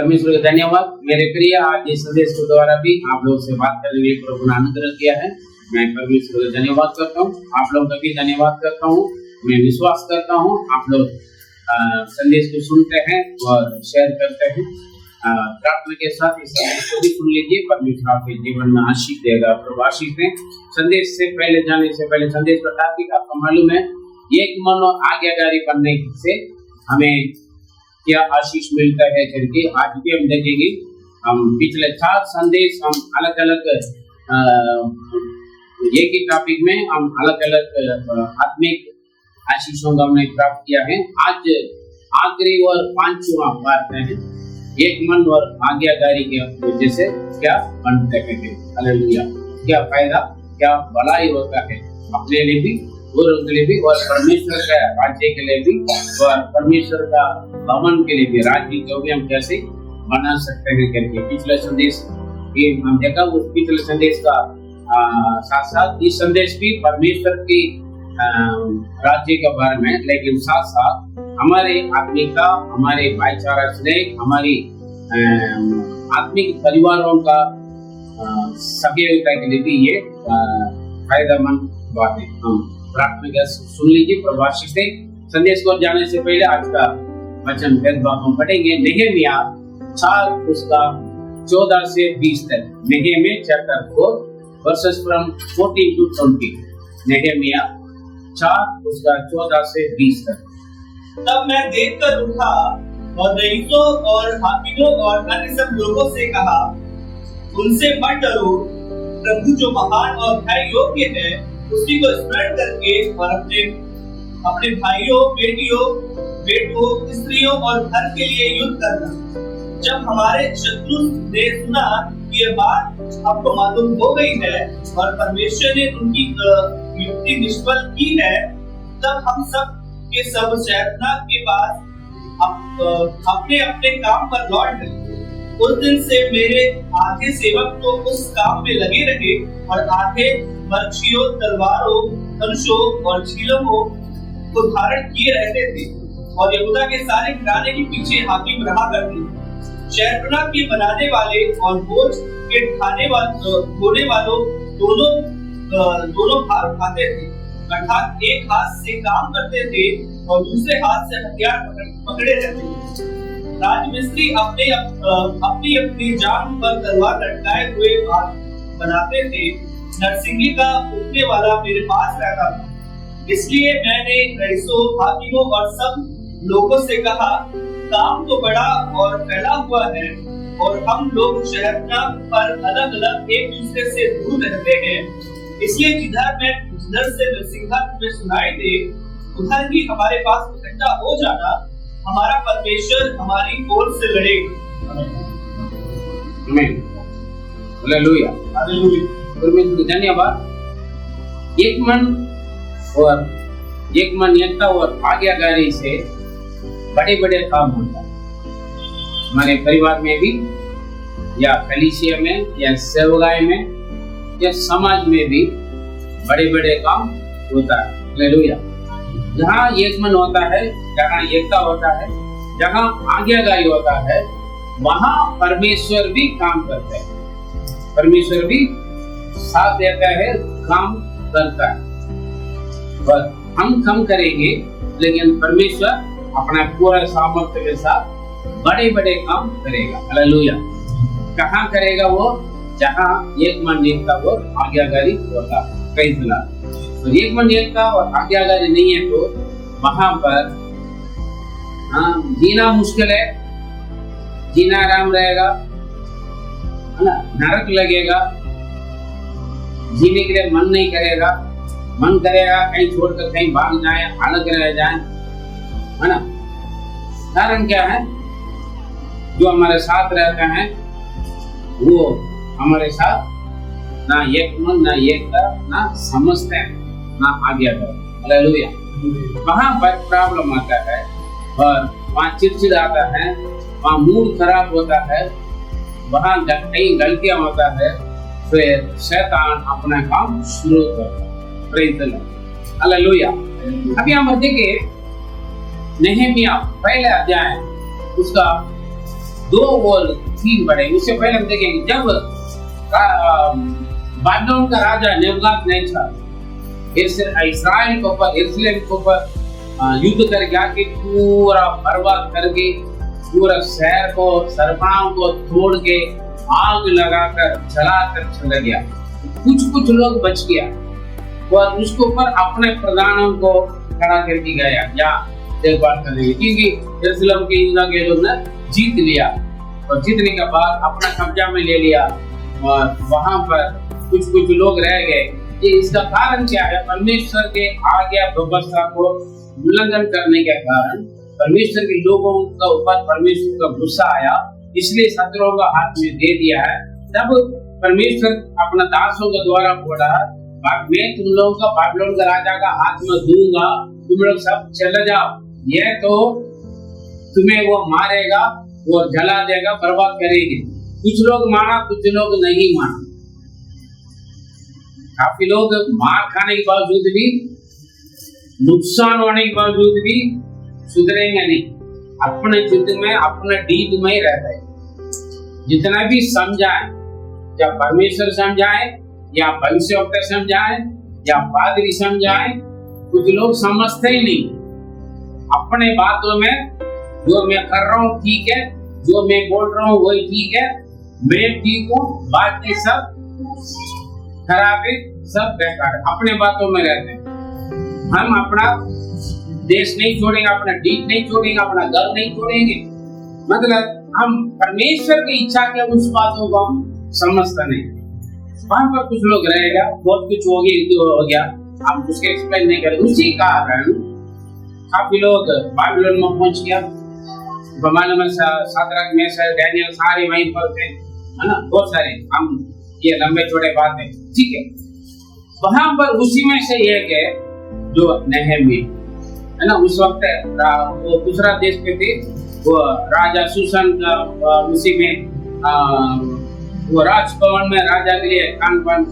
परमेश्वर का धन्यवाद। मेरे प्रिय, आज इस संदेश के द्वारा भी आप लोगों से बात करने के लिए प्रभु ने अनुग्रह किया है। मैं परमेश्वर का धन्यवाद करता हूँ, आप लोगों का भी धन्यवाद करता हूँ। मैं विश्वास करता हूँ आप लोग संदेश को सुनते हैं और शेयर करते हैं। प्रार्थना के साथ इस संदेश को भी सुन लीजिए। परमेश्वर आपके जीवन में आशीष देगा। प्रभु आशीष दें। संदेश से पहले जाने से पहले संदेश का टॉपिक आपको मालूम है, एक मन और आज्ञाकारी बनने से हमें क्या आशीष मिलता है करके आज भी हम देखेंगे। हम पिछले 4 संदेश हम अलग अलग एक ही टॉपिक में हम अलग अलग आत्मिक आशीषों का हमने प्राप्त किया है। आज आखिरी और 5वां पार्ट है, एक मन और आज्ञाकारी के वजह से क्या बनते हैं। हालेलुया। क्या फायदा, क्या भलाई होता है अपने लिए भी और उनके लिए भी, और परमेश्वर का राज्य के लिए भी, और परमेश्वर का भवन के लिए भी, राज्य को भी हम कैसे बना सकते हैं करके पिछले संदेश ये हम देखा। उस पिछले संदेश का साथ साथ इस संदेश भी परमेश्वर की राज्य के बारे में, लेकिन साथ साथ हमारे आत्मिका, हमारे भाईचारा स्नेह, हमारी आत्मिक परिवारों का सक्रियता के लिए भी ये फायदेमंद बात है। हम प्रार्थना सुन लीजिए। प्रभु आशीष दे। संदेश को जाने से पहले आज का वचन भेदभाव हम पढ़ेंगे। नहम्याह 4 उसका 14 से 20 तक। नहम्याह चैप्टर 4 वर्सेस फ्रॉम 14 to 20। नहम्याह 4 उसका 14 से 20 तक। तब मैं देखकर उठा और रईसों और हाकिमों और अन्य सब लोगों से कहा, उनसे मत डरो। प्रभु जो महान और भय योग्य है, उसी को स्मरण करके और अपने भाइयों, बेटों, स्त्रियों और घर के लिए युद्ध करना। जब हमारे शत्रु ने सुना कि यह बात आपको मालूम हो गई है और परमेश्वर ने उनकी युक्ति निष्फल की है, तब हम सब के सब शैतान के पास अपने अपने काम पर लौट गए। उस दिन से मेरे आधे सेवक तो उस काम में लगे रहे और आधे बर्छियों, तलवारों, धनुषों और झीलों को धारण किए रहते थे और यहूदा के सारे घराने के पीछे हाकिम रहा करते थे। शहरपनाह के बनाने वाले और बोझ के ढोने वालों दोनों भार उठाते थे, अर्थात एक हाथ से काम करते थे और दूसरे हाथ से हथियार पकड़े रहते थे। राजमिस्त्री अपनी जांघ पर तलवार लटकाए हुए बनाते थे। नरसिंगी का उठने वाला मेरे पास रहता था, इसलिए मैंने रईसों, हाकिमों और सब लोगों से कहा, काम तो बड़ा और फैला हुआ है और हम लोग शहरपनाह पर अलग अलग एक दूसरे से दूर रहते हैं, इसलिए जिधर से नरसिंगा तुम्हें सुनाई दे, उधर ही हमारे पास इकट्ठा हो जाना। हमारा परमेश्वर हमारी ओर से लड़ेगा। आमीन। हालेलुया। हालेलुया। परमेश्वर को धन्यवाद। एक मन एकता और आज्ञाकारी से बड़े बड़े काम होता है। हमारे परिवार में भी, या कलीसिया में, या सेवकाई में, या समाज में भी बड़े बड़े काम होता है। हालेलुया। जहाँ एक मन होता है, जहाँ एकता होता है, जहाँ आज्ञाकारी होता है, वहाँ परमेश्वर भी काम करता है। परमेश्वर भी साथ देता है, काम करता है। बस हम कम करेंगे, लेकिन परमेश्वर अपना पूरा सामर्थ्य के साथ बड़े बड़े काम करेगा। हालेलुया। कहाँ करेगा वो? जहाँ एक मन एकता और आज्ञाकारी होता है। कई फिलहाल तो एक मन एकता और आज्ञाकारी नहीं है तो वहां पर जीना मुश्किल है, जीना आराम रहेगा, है ना, नरक लगेगा, जीने के लिए मन नहीं करेगा, मन करेगा कहीं छोड़कर कहीं भाग जाए, अलग रह जाए, है ना। कारण क्या है? जो हमारे साथ रहते हैं वो हमारे साथ ना एक मन, ना एकता, ना समझते हैं, ना आज्ञाकारी। हालेलुया। वहाँ पर प्रॉब्लम आता है और वहाँ चिड़चिड़ आता है, वहाँ मूड खराब होता है, वहाँ कई गलतियां होता है, फिर शैतान अपना काम शुरू करता है। Praise the Lord. हालेलुया। अभी हम देखिए नहम्याह पहले अध्याय उसका दो वो थीम बढ़े। उससे पहले हम देखेंगे जब बाबिलोन का राजा नेबुकदनेस्सर इस्राएल के ऊपर, यरूशलेम के ऊपर युद्ध करके आके पूरा बर्बाद करके पूरा शहर को, सरपाओं को तोड़ के आग लगाकर जलाकर चला गया। कुछ लोग बच गया और उसके ऊपर अपने प्रधानों को खड़ा करके गया या देखभाल करने, क्योंकि यरूशलेम के यूदा के लोग ने जीत लिया और जीतने के बाद अपना कब्जा में ले लिया और वहां पर कुछ लोग रह गए। ये इसका कारण क्या है? परमेश्वर के आज्ञा व्यवस्था को उल्लंघन करने के कारण परमेश्वर के लोगों का ऊपर परमेश्वर का गुस्सा आया, इसलिए शत्रुओं का हाथ में दे दिया है। तब परमेश्वर अपना दासों के द्वारा बोला, मैं तुम लोगों का बाबिलोन का राजा का हाथ में दूंगा, तुम लोग सब चले जाओ, यह तो तुम्हें वो मारेगा, वो जला देगा, बर्बाद करेगी। कुछ लोग माना, कुछ लोग नहीं माना। काफी लोग मार खाने के बावजूद भी, नुकसान होने के बावजूद भी सुधरेंगे नहीं, अपने युद्ध में, अपने डीप में ही रहते हैं। जितना भी समझाए, या परमेश्वर समझाए या भविष्यवक्ता समझाए या पादरी समझाए, कुछ लोग समझते ही नहीं। अपने बातों में जो मैं कर रहा हूँ ठीक है, जो मैं बोल रहा हूँ वही ठीक है, मैं ठीक हूँ, बाकी सब खराब है, सब बेकार, अपने बातों में रहते हैं। हम अपना देश नहीं छोड़ेंगे, अपना डीप नहीं छोड़ेंगे, अपना घर नहीं छोड़ेंगे। मतलब हम परमेश्वर की इच्छा के उस बातों को हम समझते नहीं। वहां पर कुछ लोग रहेगा, बहुत कुछ हो गया, हम उसके एक्सप्लेन नहीं करें। उसी कारण काफी लोग बाबिलोन में पहुंच गया। मालूम है शाद्रक, मेशक, दानियेल सारे वहीं पर थे, है ना, बहुत सारे। हम ये लंबे छोटे बातें, ठीक है। वहां पर उसी में से एक है जो नेहेमिया, है ना, उस वक्त वो दूसरा देश पे थे, वो राजा सुसन का उसी में वो राजभवन में राजा के लिए खान पान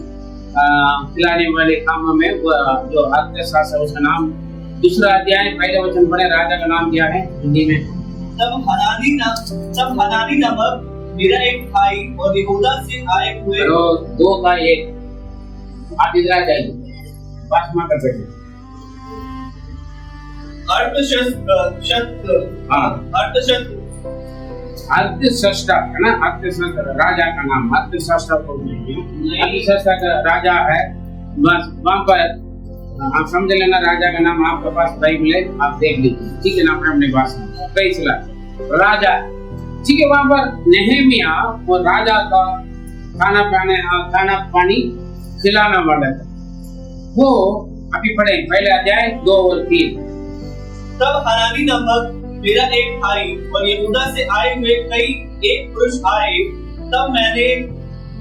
खिलाने वाले कामों में वो जो अर्थशास्त्र, उसका नाम दूसरा अध्याय पहले वचन पढ़े, राजा का नाम दिया है हिंदी में। तब हनानी नामक मेरा एक भाई और यहूदा से आए हुए दो का एक आप इधर जाइए, पासमा कर बैठे। अर्थशास्त्र है ना, अर्थशास्त्र राजा का नाम, अर्थशास्त्र को अर्थशास्त्र का राजा है। बस वहाँ पर आप समझ लेना, राजा का नाम आपके पास बाइबल है, आप देख लीजिए, ठीक है ना, अपने पास कई चला राजा, ठीक है। वहाँ पर नेहेमिया और राजा का खाना पानी खिलाना वाला था। वो अभी पढ़े पहले अध्याय 2 और 3। तब हनानी नामक मेरा एक भाई और यहूदा से आए हुए एक पुरुष आए, तब मैंने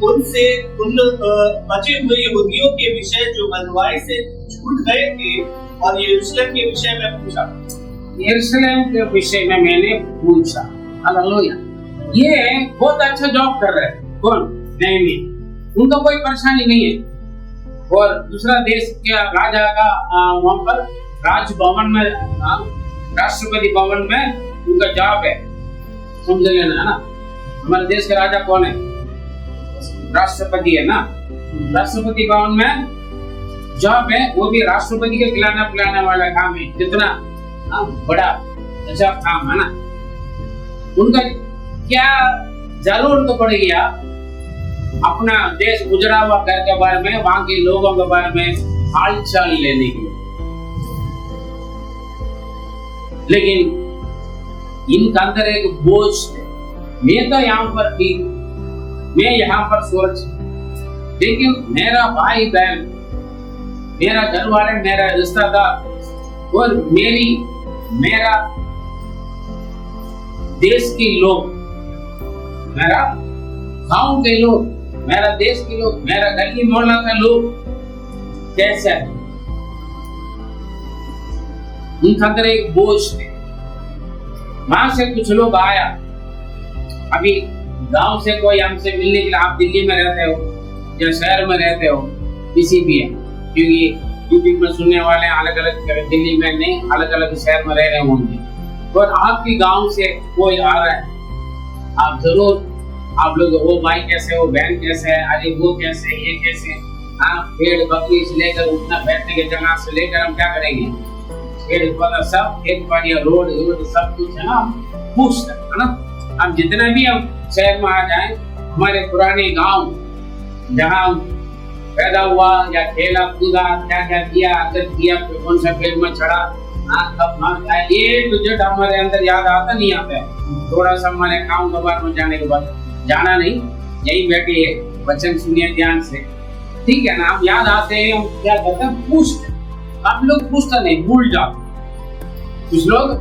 उनसे उन बचे हुए यहूदियों के विषय जो बंधुआई से छूट गए थे और यरूशलेम के विषय में पूछा। यरूशलेम के विषय में मैंने पूछा। हालेलुया। ये बहुत अच्छा जॉब कर रहे हैं। कौन? नेहेमिया। उनका कोई परेशानी नहीं है। और दूसरा देश के राजा का वहाँ पर राजभवन में, राष्ट्रपति भवन में उनका जॉब है, समझ लेना, है ना। हमारे देश का राजा कौन है? राष्ट्रपति है ना। राष्ट्रपति भवन में जॉब है, वो भी राष्ट्रपति के खिलाना पिलाने वाला काम है। कितना बड़ा अच्छा काम है ना। उनका क्या जरूरत तो पड़ गया अपना देश गुजरा हुआ घर के बारे में, वहां के लोगों के बारे में हाल चाल लेने के लिए। लेकिन इनका अंदर एक बोझ है। मैं तो यहाँ पर ठीक, मैं यहाँ पर सुरक्षित, लेकिन मेरा भाई बहन, मेरा घर वाले, मेरा रिश्तेदार और मेरा देश के लोग, मेरा गांव के लोग, मेरा देश के लोग, मेरा गली मोहल्ला का लोग कैसा है, उनका अंदर एक बोझ है। वहां से कुछ लोग आया, अभी गांव से कोई हमसे मिलने के लिए, आप दिल्ली में रहते हो या शहर में रहते हो, किसी भी है, क्योंकि यूट्यूब में सुनने वाले अलग अलग, दिल्ली में नहीं, अलग अलग शहर में रह रहे होंगे, और आपके गांव से कोई आ रहा है आप जरूर, आप लोग वो भाई कैसे, वो बहन कैसे है, अरे वो कैसे, ये कैसे, हाँ पेड़ बकरी से लेकर उठना बैठने के जगह से लेकर हम क्या करेंगे, पेड़ पौधा सब एक बार रोड सब कुछ है ना, हम पूछते है ना। हम जितना भी हम शहर में आ जाए, हमारे पुराने गांव जहाँ पैदा हुआ या खेला कूदा, क्या क्या किया, अगर किया तो कौन सा पेड़ में चढ़ा, कब मार खाया, ये तो जो हमारे अंदर याद आता नहीं आता है। थोड़ा सा हमारे गाँव कबार में जाने के बाद जाना नहीं, यही बैठे वचन सुनिए ध्यान से, ठीक है ना। हम याद आते हैं, हम क्या करते हैं, पूछते। हम लोग पूछते नहीं, भूल जाते, कुछ लोग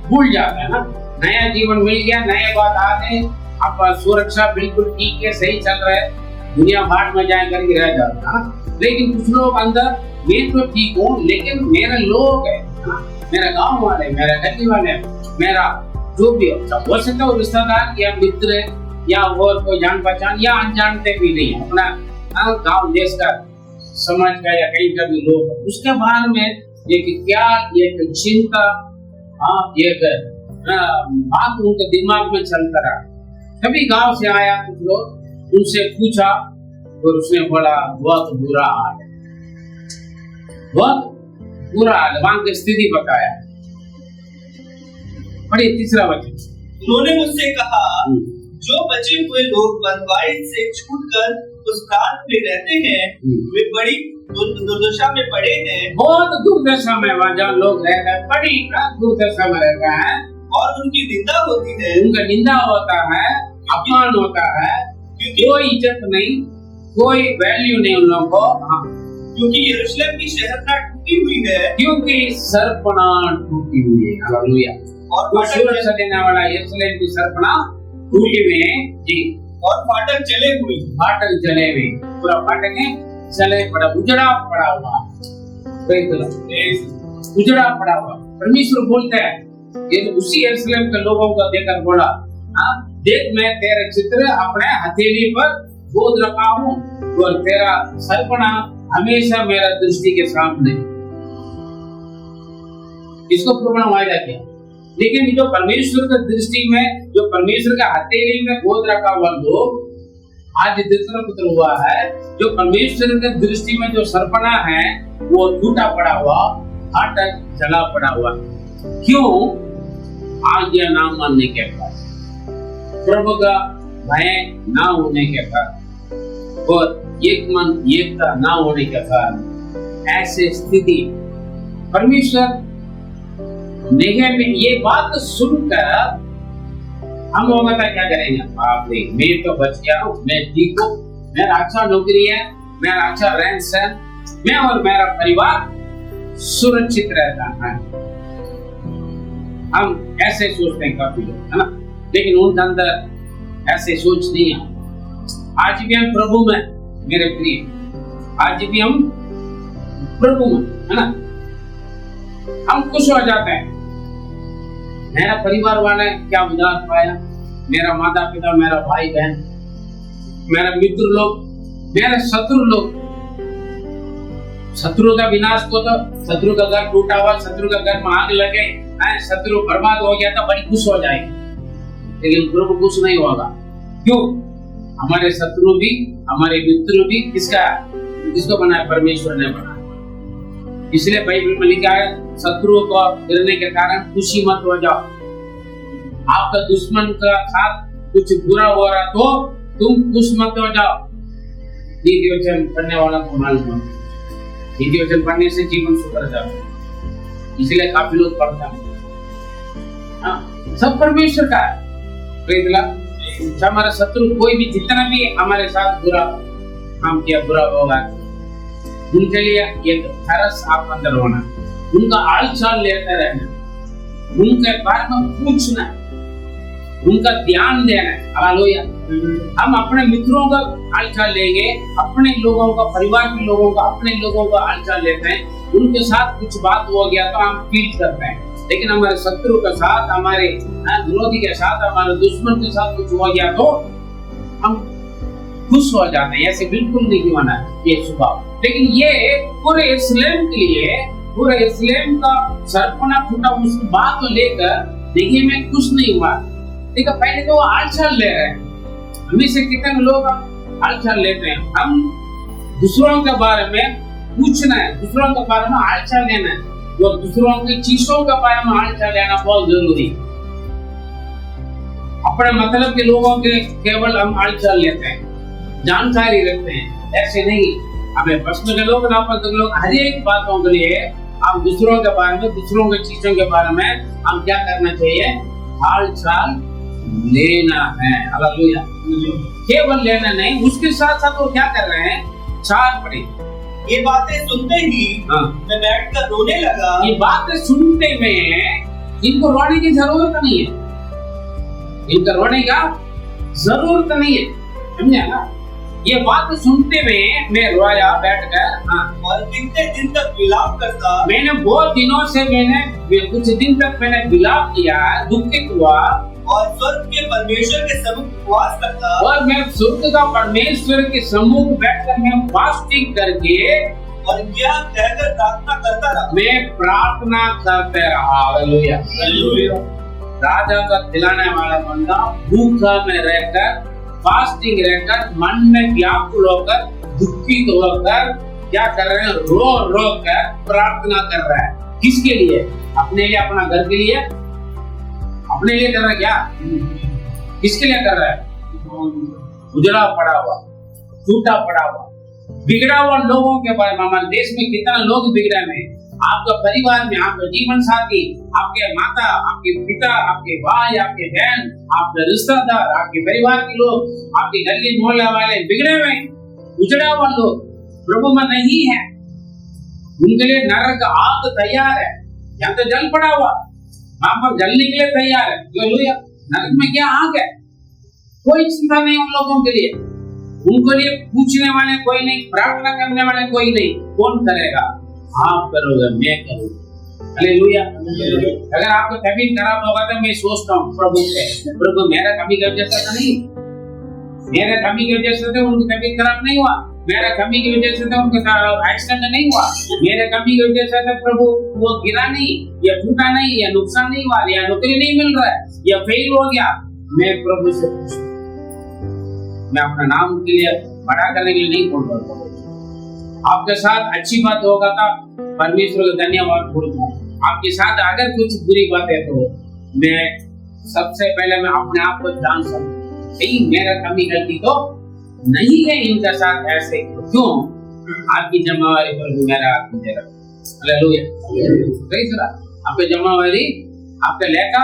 भूल जाते हैं ना। नया जीवन मिल गया, नए बात आ गए, अब सुरक्षा बिल्कुल ठीक है, सही चल रहा है, दुनिया भाड़ में जाए करके रह जाता है। लेकिन कुछ लोग अंदर, मैं तो ठीक हूँ लेकिन मेरे लोग है, मेरा गांव वाले, मेरा गली वाले, मेरा जो भी हो सकता है रिश्तेदार या मित्र या और कोई जान पहचान या अनजानते भी नहीं, अपना गांव देश का समाज का या कहीं का भी लोग, उसके बारे में एक क्या, एक चिंता, एक बात उनके दिमाग में चलता रहा। कभी गांव से आया कुछ लोग, उनसे पूछा और उसने बोला बहुत बुरा हाल है, बहुत बुरा हाल है, वहां की स्थिति बताया। पढ़िए तीसरा वचन। उन्होंने मुझसे कहा, जो बचे हुए लोग बंधुआई से छूटकर उस प्रांत में रहते हैं, वे बड़ी दुर्दशा में पड़े हैं। बहुत दुर्दशा में वहाँ जहाँ लोग रहते हैं, बड़ी दुर्दशा में रहता है, और उनकी निंदा होती है, उनका निंदा होता है, अपमान होता है, कोई इज्जत नहीं, कोई वैल्यू नहीं उन लोगों को, क्योंकि यरूशलेम की शहरना टूटी हुई है, क्योंकि सरपना टूटी हुई है। हालेलुया। और सुरक्षा देने वाला यरूशलेम की सरपना टूटी हुई है जी, और फाटक जले हुए, फाटक जले हुए, पूरा फाटक है जले पड़ा, उजड़ा पड़ा हुआ, उजड़ा पड़ा हुआ। परमेश्वर बोलते हैं, ये उसी यरूशलेम के लोगों को देखकर बोला, देख मैं तेरे चित्र अपने हथेली पर गोद रखा हूँ और तेरा सरपना हमेशा मेरा दृष्टि के सामने। इसको पूर्ण वायदा किया। लेकिन जो परमेश्वर की दृष्टि में, जो परमेश्वर का हथेली में गोद रखा हुआ लोग, आज दूसरा पुत्र हुआ है, जो परमेश्वर की दृष्टि में जो सरपना है वो टूटा पड़ा हुआ, फाटक जला पड़ा हुआ। क्यों? आज्ञा ना मानने के बाद, प्रभु का भय ना होने के कारण और एक मन एकता ना होने के कारण ऐसे स्थिति। परमेश्वर नेगे में ये बात सुनकर हम लोग क्या करेंगे, बाप रे मैं तो बच गया हूँ, मैं ठीक हूँ, मेरा अच्छा नौकरी है, मेरा अच्छा रहन सहन, मैं और मेरा परिवार सुरक्षित रहता है। हम ऐसे सोचते हैं काफी लोग, है ना, लेकिन उनके अंदर ऐसे सोच नहीं है। आज भी हम प्रभु में, मेरे प्रिय, आज भी हम प्रभु में, है ना, हम खुश हो जाते हैं। मेरा परिवार वाले क्या उद्धार पाया, मेरा माता पिता, मेरा भाई बहन, मेरा मित्र लोग, मेरे शत्रु लोग, शत्रु का विनाश को तो, शत्रु का घर टूटा हुआ, शत्रु का घर में आग लगे, शत्रु बर्बाद हो गया तो बड़ी खुश हो जाएगी, लेकिन प्रभु खुश नहीं होगा। क्यों? हमारे शत्रु भी, हमारे मित्र भी किसको बनाया? परमेश्वर ने बनाया। इसलिए बाइबल में लिखा है, शत्रुओं को गिरने के कारण खुशी मत हो जाओ। आपका दुश्मन का साथ कुछ बुरा हो रहा तो तुम खुश मत हो जाओ। नीति वचन पढ़ने वाला को मालूम है, नीति वचन पढ़ने से जीवन सुधर जाता है, इसलिए काफी लोग पढ़ते हैं। सब परमेश्वर का है। हमारा शत्रु कोई भी, जितना भी हमारे साथ बुरा काम किया, बुरा होगा, उनके लिए एक तरस आप अंदर होना, उनका हाल चाल लेते रहना, उनके बारे में पूछना, उनका ध्यान देना। हालेलुया। हम अपने मित्रों का हाल चाल लेंगे, अपने लोगों का, परिवार के लोगों का, अपने लोगों का हाल चाल लेते हैं। उनके साथ कुछ बात हो गया तो हम फील करते हैं, लेकिन हमारे शत्रु के साथ, हमारे विरोधी के साथ, हमारे दुश्मन के साथ कुछ हो गया तो हम खुश हो जाते हैं। ऐसे बिल्कुल नहीं होना ये स्वभाव। लेकिन ये पूरे यरूशलेम के लिए, पूरे यरूशलेम का सरपना फूटा उस बात को लेकर देखिए मैं खुश नहीं हुआ, देखो पहले तो हालचाल ले रहे हैं। हमें से कितने लोग हालचाल लेते हैं। हम दूसरों के बारे में पूछना है, दूसरों के बारे में हालचाल लेना है, और दूसरों की चीजों के बारे में हालचाल लेना बहुत जरूरी है। अपने मतलब के लोगों के केवल हम हालचाल लेते हैं, जानकारी रखते हैं, ऐसे नहीं। हमें प्रश्न के लोग हर एक बातों के लिए हम दूसरों के बारे में, दूसरों की चीजों के बारे में हम क्या करना चाहिए? हालचाल लेना है। हालेलुया। केवल लेना नहीं, उसके साथ साथ वो क्या कर रहे हैं? 4 पढ़े। ये बातें सुनते ही मैं बैठकर रोने लगा। ये बातें सुनते में इनको रोने की जरूरत नहीं है, इनको रोने का जरूरत नहीं है, समझे ना? ये बात सुनते में मैं रोया बैठकर। और कितने दिन तक विलाप करता। मैंने बहुत दिनों से कुछ दिन तक मैंने विलाप किया, दुखित हुआ, और स्वर्ग के परमेश्वर के सम्मुख उपवास करता। और मैं स्वर्ग का परमेश्वर के सम्मुख बैठकर मैं फास्टिंग करके और क्या कहकर प्रार्थना करता रहा। मैं प्रार्थना करते रहा। हालेलुया। हालेलुया। राजा का खिलाने वाला बंदा भूखा में रहकर, फास्टिंग रहकर, मन में व्याकुल होकर, दुखित होकर क्या कर रहे हैं? रो रो कर प्रार्थना कर रहा है। किसके लिए? अपने लिए, अपना घर के लिए, अपने लिए कर रहा है क्या? किसके लिए कर रहा है? उजड़ा पड़ा हुआ, टूटा पड़ा हुआ, बिगड़ा हुआ लोगों के बारे में। हमारे देश में कितना लोग बिगड़े हैं। आपका परिवार में, आपका जीवन साथी, आपके माता, आपके पिता, आपके भाई, आपके बहन, आपके रिश्तेदार, आपके परिवार के लोग, आपके गली मोहल्ले वाले बिगड़े हुए, उजड़ा हुआ लोग प्रभु में नहीं है। उनके लिए नरक आग तैयार है। यहाँ तो जल पड़ा हुआ, वहां पर जलने के लिए तैयार है। हालेलुया। नरक में क्या आग है? कोई चिंता नहीं उन लोगों के लिए। उनको लिए पूछने वाले कोई नहीं, प्रार्थना करने वाले कोई नहीं। कौन करेगा? आप करोगे, मैं करूंगा। हालेलुया। अगर आपका तबीयत खराब होगा तो मैं सोचता हूँ प्रभु से, प्रभु मेरा कभी की वजह से नहीं, मेरा कमी की वजह से उनकी तबीयत खराब नहीं हुआ, मेरा कमी की वजह से उनका एक्सीडेंट नहीं हुआ, मेरे कमी की वजह से प्रभु वो गिरा नहीं, या टूटा नहीं, या नुकसान नहीं हुआ, या नौकरी नहीं मिल रहा है, या फेल हो गया। मैं प्रभु से पूछूं, मैं अपना नाम के लिए बड़ा करने के लिए नहीं बोल रहा। आपके साथ अच्छी बात होगा तो परमेश्वर का धन्यवाद बोलूं। आपके साथ अगर कुछ बुरी बात है तो मैं सबसे पहले मैं अपने आप को जान सकूं, नहीं मेरा कमी गलती तो नहीं है इनके साथ ऐसे, क्यों? आपकी जमावारी प्रभु मेरा आदमी दे रहा। हालेलुया। सही सुना? आपके जमावारी, आपका लेखा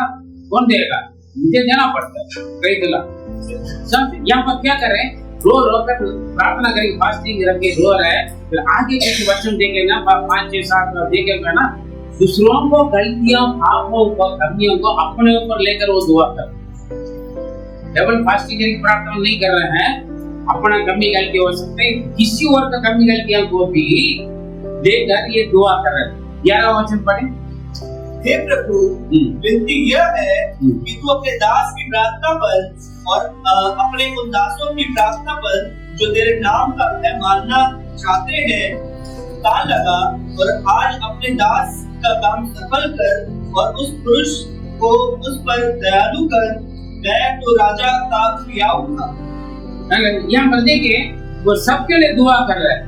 कौन देगा? मुझे देना पड़ता है। सही सुना? सब यहाँ पर क्या कर रहे हैं? रो रो कर प्रार्थना करेंगे, फास्टिंग रख के रो रहे हैं। फिर आगे कुछ वचन देंगे ना, 5, 6, 7 देखेगा ना, दूसरों को गलतियों, पापों को, कमियों को अपने ऊपर लेकर वो दुआ कर। डबल फास्टिंग करके प्रार्थना नहीं कर रहे हैं, अपना कमी गलती हो सकते हैं, किसी और का कमी गलतियों को भी लेकर ये दुआ कर रहे हैं। 11 वचन पढ़े। हे प्रभु, विनती यह है कि तू अपने दास की प्रार्थना पर और अपने उन दासों की प्रार्थना पर जो तेरे नाम का है मानना चाहते हैं कान लगा, और आज अपने दास का काम सफल कर और उस पुरुष को उस पर दयालु कर। मैं तो राजा का प्रियाऊ था। यहाँ पर देखिए, वो सबके लिए दुआ कर रहे हैं,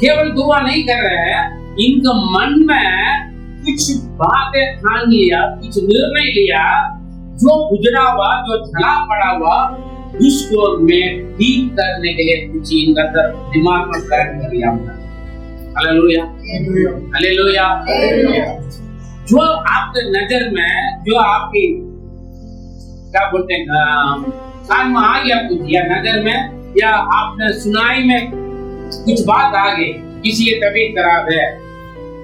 केवल दुआ नहीं कर रहे हैं, इनका मन में कुछ बातें ठान लिया, कुछ निर्णय लिया, जो गुजरा हुआ, जो झला पड़ा हुआ, उसको मैं ठीक करने के लिए कुछ इनका दिमाग में प्लान कर लिया। हालेलुया। हालेलुया। जो आपके नजर में, जो आपकी क्या बोलते हैं, कान में आ गया कुछ, या नजर में, या आपने सुनाई में कुछ बात आ गई, किसी की तबीयत खराब है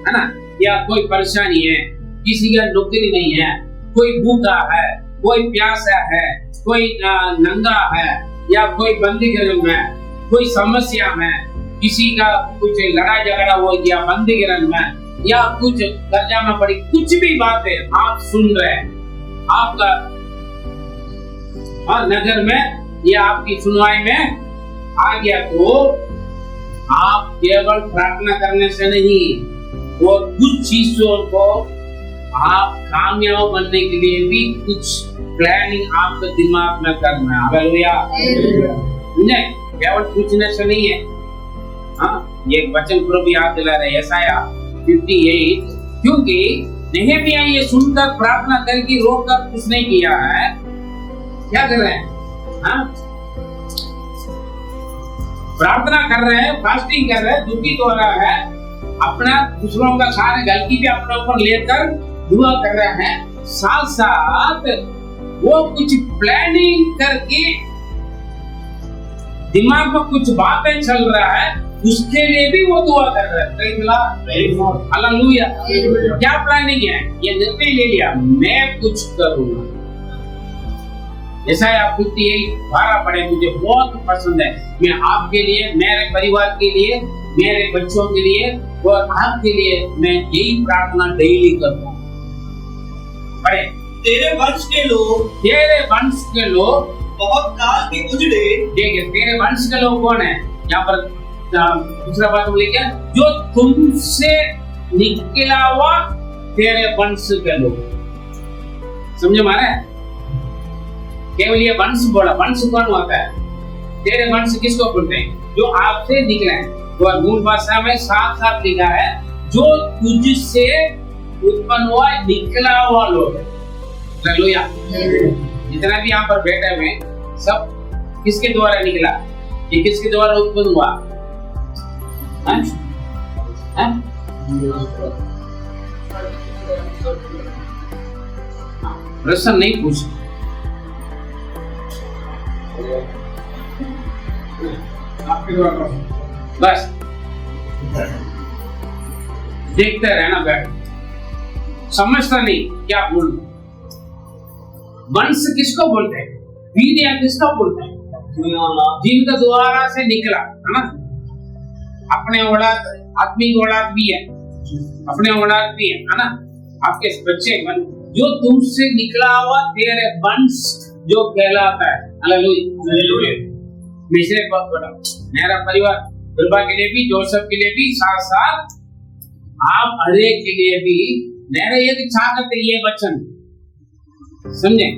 ना, या कोई परेशानी है, किसी का नौकरी नहीं है, कोई भूखा है, कोई प्यासा है, कोई नंगा है, या कोई बंदी गृह में, कोई समस्या में, किसी का कुछ लड़ाई झगड़ा हो गया बंदी गृह में, या कुछ कर्जा में पड़ी, कुछ भी बातें आप सुन रहे हैं, आपका नजर में या आपकी सुनवाई में आ गया, तो आप केवल प्रार्थना करने से नहीं, और कुछ चीजों को आप कामयाब बनने के लिए भी कुछ प्लानिंग आपके दिमाग में करना है। हालेलुया। समझे? केवल पूछने से नहीं है। हाँ, ये वचन प्रभु याद दिला रहे यशाया 58, क्योंकि नहम्याह ये सुनकर प्रार्थना करके रोकर कुछ नहीं किया है। क्या कर रहे हैं? हाँ, प्रार्थना कर रहे हैं, फास्टिंग कर रहे हैं, दुखी हो रहा है, अपना दूसरों का सारे गलती भी अपने ऊपर लेकर दुआ कर रहे हैं, साथ साथ वो कुछ प्लानिंग करके दिमाग में कुछ बातें चल रहा है, उसके लिए भी वो दुआ कर रहा है। हालेलुया। क्या प्लानिंग है? ये निर्णय ले लिया, मैं कुछ करूंगा। यशाया 58:12 पढ़े, मुझे बहुत पसंद है। मैं आपके लिए, मेरे परिवार के लिए, मेरे बच्चों के लिए और आपके लिए मैं यही प्रार्थना डेली करता हूँ। पढ़े, तेरे वंश के लोग बहुत काल के उजड़े। देखिए, तेरे वंश के लोग कौन है? यहाँ पर दूसरा बात बोले क्या? जो तुमसे निकला हुआ तेरे वंश के लोग। समझे मारे? केवल ये वंश बोला, वंश कौन होता है? तेरे वंश किसको बोलते हैं? जो आपसे निकले हैं। तो मूल भाषा में साफ साफ लिखा है, जो तुझसे उत्पन्न हुआ निकला हुआ लोग। हालेलुया। जितना भी यहाँ पर बैठे हुए सब किसके द्वारा निकला? ये किसके द्वारा उत्पन्न हुआ? प्रश्न नहीं पूछ, बस देखते रहना, बैठ समझता नहीं क्या बोल। वंश किसको बोलते हैं? वीर्य किसको बोलते हैं? जिनका द्वारा से निकला है ना। अपने औलाद, आत्मिक औलाद भी है, अपने औलाद भी है ना, आपके बच्चे जो तुमसे निकला हुआ तेरे वंश जो कहलाता है। हालेलुया। मिश्रे बहुत बड़ा मेरा परिवार, दुर्गा के लिए भी, जोसेफ के लिए भी, साथ साथ आप हरे के लिए भी मेरे एक चाहत है ये वचन। समझे?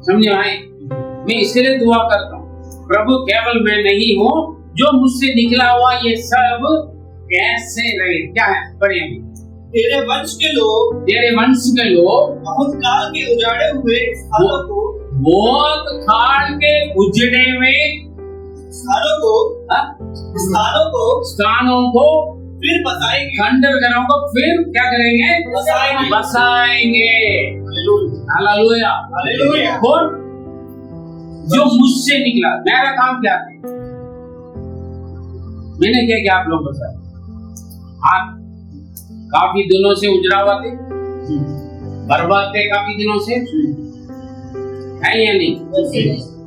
समझे भाई? मैं इसलिए दुआ करता हूँ, प्रभु केवल मैं नहीं हूँ, जो मुझसे निकला हुआ ये सब कैसे रहे। क्या है? बढ़िया। तेरे वंश के लोग बहुत काल के उजाड़े हुए स्थानों को, बहुत काल के उजड़े हुए स्थानों को फिर बसाएंगे, खंडर घरों को फिर क्या करेंगे? बसाएंगे। हालेलुया। हालेलुया। और जो मुझसे निकला, मेरा काम क्या है? मैंने क्या क्या आप लोगों को बताया? आप काफी दिनों से उजड़ा हुआ थे, बर्बाद थे काफी दिनों से, है या नहीं?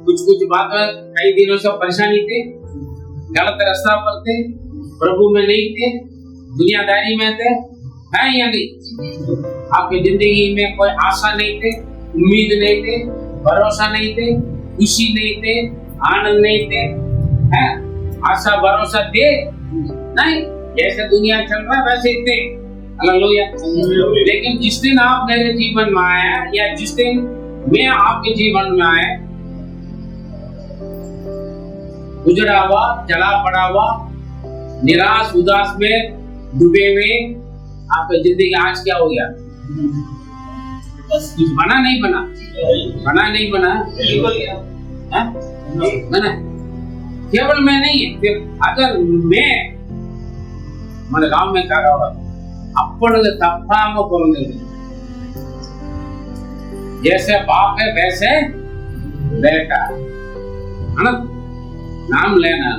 कुछ बात में कई दिनों से परेशानी थे, गलत रास्ता पर थे, प्रभु में नहीं थे, दुनियादारी में थे, है या नहीं? आपकी जिंदगी में कोई आशा नहीं थे, उम्मीद नहीं थे, भरोसा नहीं थे, खुशी नहीं थे, आनंद नहीं थे, है? आशा भरोसा थे नहीं, जैसे दुनिया चल रहा वैसे ही थे। हालेलुया। लेकिन जिस दिन आप मेरे जीवन में आए, या जिस दिन मैं आपके जीवन में आए, उजड़ा हुआ, जला पड़ा हुआ, निराश उदास में डूबे हुए आपकी जिंदगी आज क्या हो गया? कुछ बना नहीं बना? बना नहीं बना? बना। केवल मैं नहीं है, फिर अगर मैं मन गांव में कर रहा अपने तप्पाम करेंगे, जैसे बाप है वैसे बेटा, है ना? नाम लेना।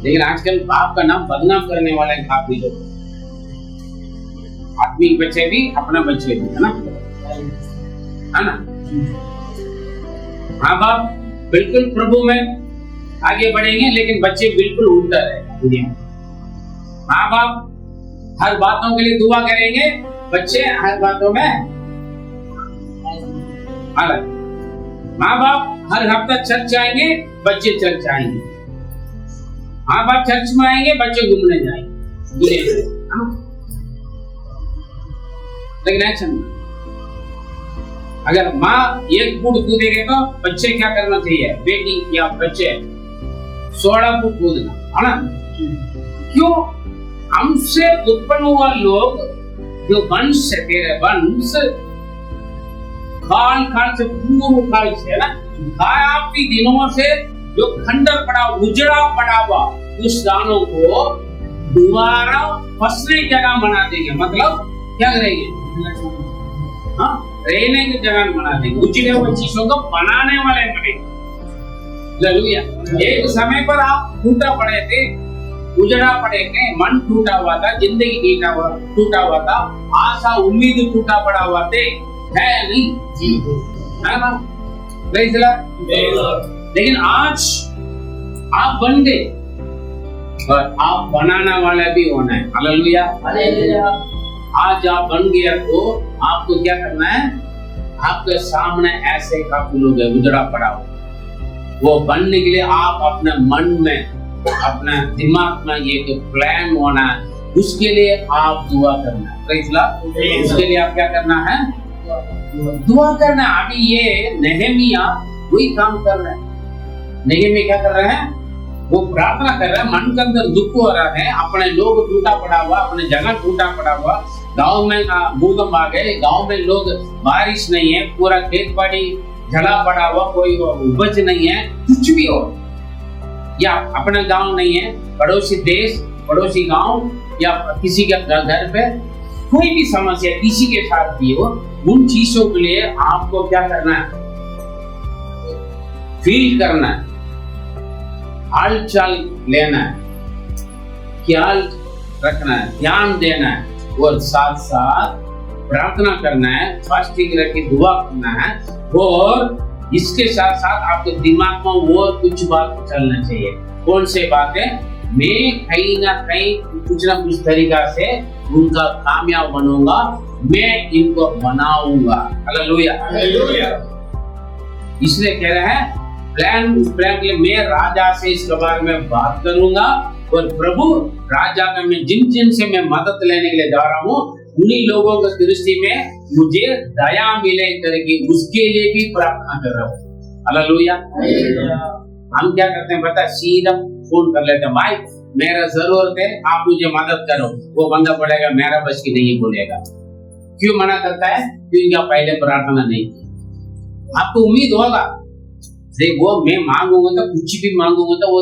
लेकिन आजकल बाप का नाम बदनाम करने वाले काफी लोग, आत्मिक बच्चे भी, अपना बच्चे भी, है ना? हाँ, बाप बिल्कुल प्रभु में आगे बढ़ेंगे, लेकिन बच्चे बिल्कुल उल्टा रहेंगे। माँ बाप हर बातों के लिए दुआ करेंगे, बच्चे हर बातों में अलग। माँ बाप हर हफ्ता चर्च आएंगे, बच्चे चर्च आएंगे। माँ बाप चर्च में आएंगे, बच्चे घूमने जाएंगे। लेकिन ऐसा नहीं, अगर माँ एक फुट कूदेगी तो बच्चे क्या करना चाहिए, बेटी या बच्चे 16 फुट कूदना, है ना? क्यों? हमसे उत्पन्न हुआ लोग जो वंश है, तेरे वंश काल काल से पूर्व काल से, है ना, काफी दिनों से जो खंडर पड़ा, उजड़ा पड़ा हुआ उस दानों को दोबारा फसने की जगह बना देंगे। मतलब क्या करेंगे? हाँ, रहने की जगह बना देंगे। उजड़े हुए चीजों को बनाने वाले बनेंगे। हालेलुया। एक समय पर आप टूटा पड़े थे, उजड़ा पड़े थे, मन टूटा हुआ था, जिंदगी टूटा हुआ था, आशा उम्मीद टूटा पड़ा हुआ थे, है नहीं? है ना? लेकिन आज आप बन गए और आप बनाने वाले भी होना है। हालेलुया। आज आप बन गया तो आपको क्या करना है? आपके सामने ऐसे काफी लोग है उजड़ा पड़ा हुआ, वो बनने के लिए आप अपने मन में, अपना दिमाग में एक प्लान होना है, उसके लिए आप दुआ करना है। Praise Lord. उसके लिए आप क्या करना है? दुआ करना है। अभी ये नेहमिया वही काम कर रहे हैं। नेहमिया क्या कर रहे हैं? वो प्रार्थना कर रहे हैं, मन के अंदर दुख हो रहा है, अपने लोग टूटा पड़ा हुआ, अपने जगह टूटा पड़ा हुआ, गांव में भूकंप आ गए, गांव में लोग, बारिश नहीं है, पूरा खेत बाड़ी जला पड़ा हुआ, कोई उपज नहीं है, कुछ भी हो, या अपना गांव नहीं है, पड़ोसी देश, पड़ोसी गांव, या किसी के घर पे कोई भी समस्या किसी के साथ भी हो, उन चीजों के लिए आपको क्या करना है? फील करना है, हालचाल लेना है, ख्याल रखना है, ध्यान देना है, और साथ साथ प्रार्थना करना है, फास्टिंग रख के दुआ करना है, और इसके साथ साथ आपके दिमाग में वो कुछ बात चलना चाहिए। कौन से बात है? मैं कहीं ना कहीं कुछ ना कुछ तरीका से उनका कामयाब बनूंगा, मैं इनको बनाऊंगा। हालेलुया। इसलिए कह रहे हैं प्लान के लिए मैं राजा से इसके बारे में बात करूंगा, और प्रभु राजा का मैं जिन से मैं मदद लेने के लिए जा रहा हूँ, उन्हीं लोगों की दृष्टि में मुझे दया मिले करके उसके लिए भी प्रार्थना कर रहा हूँ। हालेलुया। हम क्या करते हैं पता? सीधा फोन कर लेते हैं, भाई मेरा जरूरत है, आप मुझे मदद करो। वो बंदा बोलेगा मेरा बस की नहीं बोलेगा। क्यों मना करता है? क्योंकि आप पहले प्रार्थना नहीं की। आपको उम्मीद होगा वो मैं मांगूंगा तो कुछ भी मांगूंगा तो वो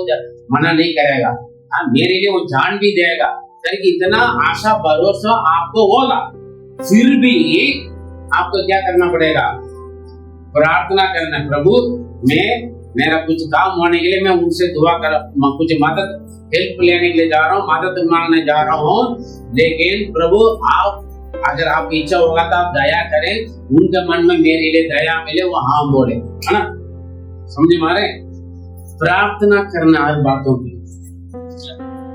मना नहीं करेगा, हाँ मेरे लिए वो जान भी देगा, करके इतना आशा भरोसा आपको होगा। फिर भी आपको क्या करना पड़ेगा? प्रार्थना करना, प्रभु मेरा कुछ काम होने के लिए मैं उनसे दुआ कर, कुछ मदद हेल्प लेने के लिए जा रहा हूँ, मदद मांगने जा रहा हूँ, लेकिन प्रभु आप अगर आपकी इच्छा होगा तो आप दया करें, उनके मन में मेरे लिए दया मिले, वो हाँ बोले, है ना? समझे मारे? प्रार्थना करना हर बातों की।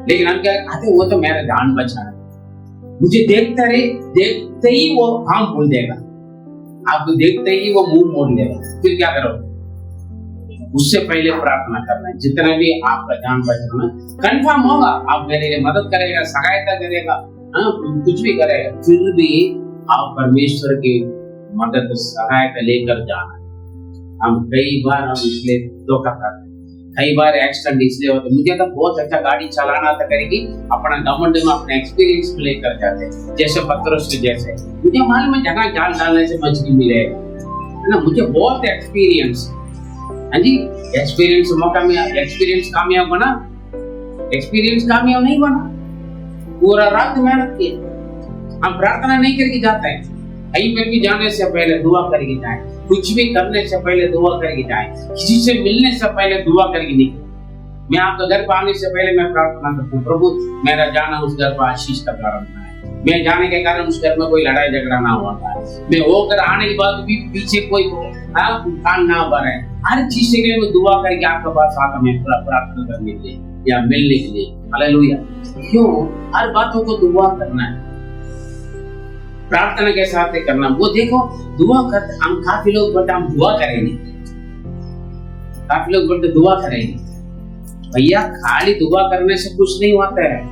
लेकिन हम क्या कहते, वो तो मेरा जान बचा है, मुझे देखते ही वो हाँ बोल देगा, आपको देखते ही वो मुंह मोड़ लेगा, फिर क्या करोगे? उससे पहले प्रार्थना करना है। जितना भी आपका जान बचाना कंफर्म होगा, आप मेरे लिए मदद करेगा, सहायता करेगा, कुछ भी करेगा, फिर भी आप परमेश्वर की मदद सहायता लेकर जाना। हम कई बार हम इसलिए धोखा खाते हैं, कई बार एक्सीडेंट इसलिए होता है, मुझे तो बहुत अच्छा गाड़ी चलाना आता करेगी, अपना घमंड में अपने एक्सपीरियंस लेकर जाते हैं, जैसे पत्रोस के जैसे, मुझे मालूम है जगह जाल डालने से मछली मिलेगा, है ना? मुझे बहुत एक्सपीरियंस, हाँ जी, एक्सपीरियंस मौका में एक्सपीरियंस कामयाब बना, एक्सपीरियंस कामयाब नहीं बना, पूरा रात मेहनत की। हम प्रार्थना नहीं करके जाते हैं, कहीं पर भी जाने से पहले दुआ करके जाएं, कुछ भी करने से पहले दुआ करके जाएं, किसी से मिलने से पहले दुआ करके निकलें। मैं आपके घर पर आने से पहले मैं प्रार्थना करता हूँ, प्रभु मेरा जाना उस घर पर आशीष का कारण है, मैं जाने के कारण उस घर में कोई लड़ाई झगड़ा ना होता है, मैं होकर आने के बाद भी पीछे कोई कान ना भरे, हर चीज के लिए मैं दुआ करके आपके पास आता मैं प्रार्थना करने के लिए या मिलने के लिए। हालेलुया। क्यों? हर बातों को दुआ करना है, प्रार्थना के साथ करना। वो देखो दुआ करते हम, काफी लोग बोलते हम दुआ करेंगे, काफी लोग बोलते दुआ करेंगे। भैया खाली दुआ करने से कुछ नहीं होता है,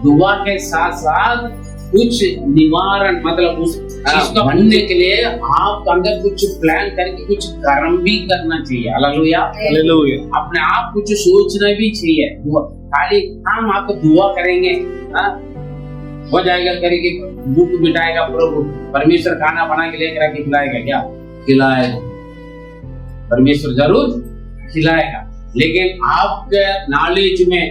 दुआ के साथ साथ कुछ निवारण, मतलब उस चीज का बनने के लिए आप अंदर कुछ प्लान करके कुछ कर्म भी करना चाहिए। Hallelujah, hallelujah. अपने आप कुछ सोचना भी चाहिए। खाली हम आपको दुआ करेंगे, हाँ, हो जाएगा करके भूख मिटाएगा प्रभु, परमेश्वर खाना बना के लेकर आके खिलाएगा क्या? खिलाएगा, परमेश्वर जरूर खिलाएगा। लेकिन आपके नॉलेज में,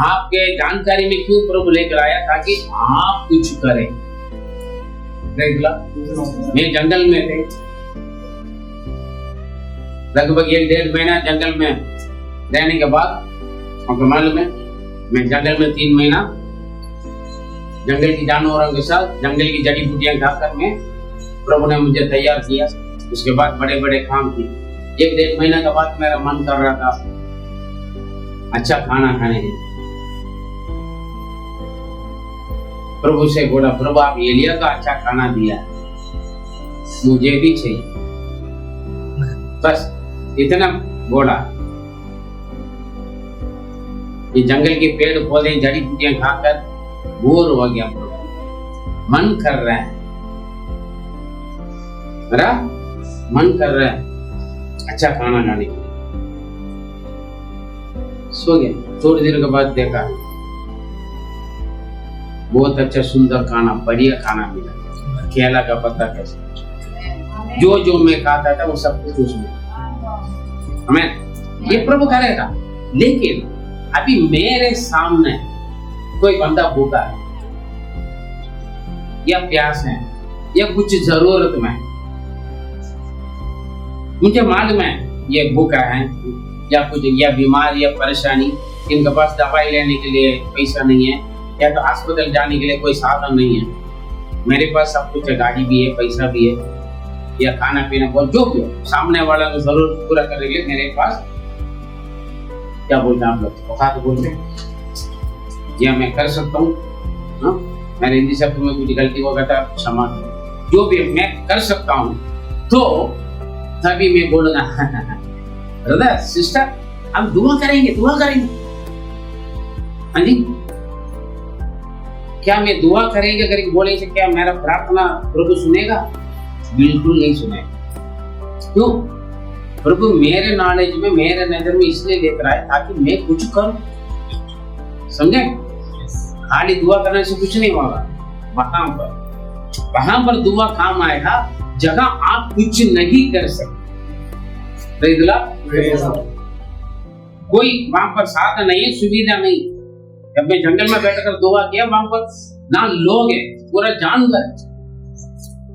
आपके जानकारी में क्यों प्रभु लेकर आया? ताकि आप कुछ करें। मैं जंगल में थे, लगभग 1-1.5 महीना जंगल में रहने के बाद आपको मालूम है, मैं जंगल में 3 महीना जंगल की जानवरों के साथ जंगल की जड़ी बूटियां खाकर में प्रभु ने मुझे तैयार किया। उसके बाद बड़े बड़े काम किए। 1-1.5 महीना के बाद मेरा मन कर रहा था अच्छा खाना खाने के। प्रभु से बोला, प्रभु आप एलिया का अच्छा खाना दिया, मुझे भी चाहिए। बस इतना बोला। ये जंगल के पेड़ पौधे जड़ी बूटियां खाकर बोर हो गया प्रभु, मन कर रहा है, मेरा मन कर रहा है अच्छा खाना खाने के लिए। सो गया। थोड़ी देर के बाद देखा बहुत अच्छा सुंदर खाना, बढ़िया खाना मिला। केला का पत्ता कैसे, जो जो मैं खाता था वो सब कुछ उसमें। हमें ये प्रभु करेगा। लेकिन अभी मेरे सामने कोई बंदा भूखा है या प्यास है या कुछ जरूरत में, मुझे मालूम है ये भूखा है या कुछ, या बीमार या परेशानी, इनके पास दवाई लेने के लिए पैसा नहीं है या तो अस्पताल जाने के लिए कोई साधन नहीं है। मेरे पास सब कुछ है, गाड़ी भी है, पैसा भी है, या खाना पीना बहुत जो भी हो, सामने वाला को जरूर पूरा करने के लिए मेरे पास क्या बोलते हैं आप लोग, औकात बोलते हैं, या मैं कर सकता हूँ। मेरे हिंदी शब्द में कुछ गलती होगा तो क्षमा करें। जो भी मैं कर सकता हूँ तो तभी मैं बोलूंगा ब्रदर सिस्टर हम दुआ करेंगे, दुआ करेंगे। हाँ जी, क्या मैं दुआ करेंगे करके बोले से क्या मेरा प्रार्थना प्रभु सुनेगा? बिल्कुल नहीं सुनेगा। क्यों? प्रभु मेरे नॉलेज में, मेरे नजर में इसलिए देख रहा है ताकि मैं कुछ करूं। समझे? खाली दुआ करने से कुछ नहीं होगा। वहां पर दुआ काम आएगा जगह आप कुछ नहीं कर सकते। कोई वहां पर साधन नहीं है, सुविधा नहीं। जब मैं जंगल में बैठकर दुआ किया, वहां पर ना लोग है, पूरा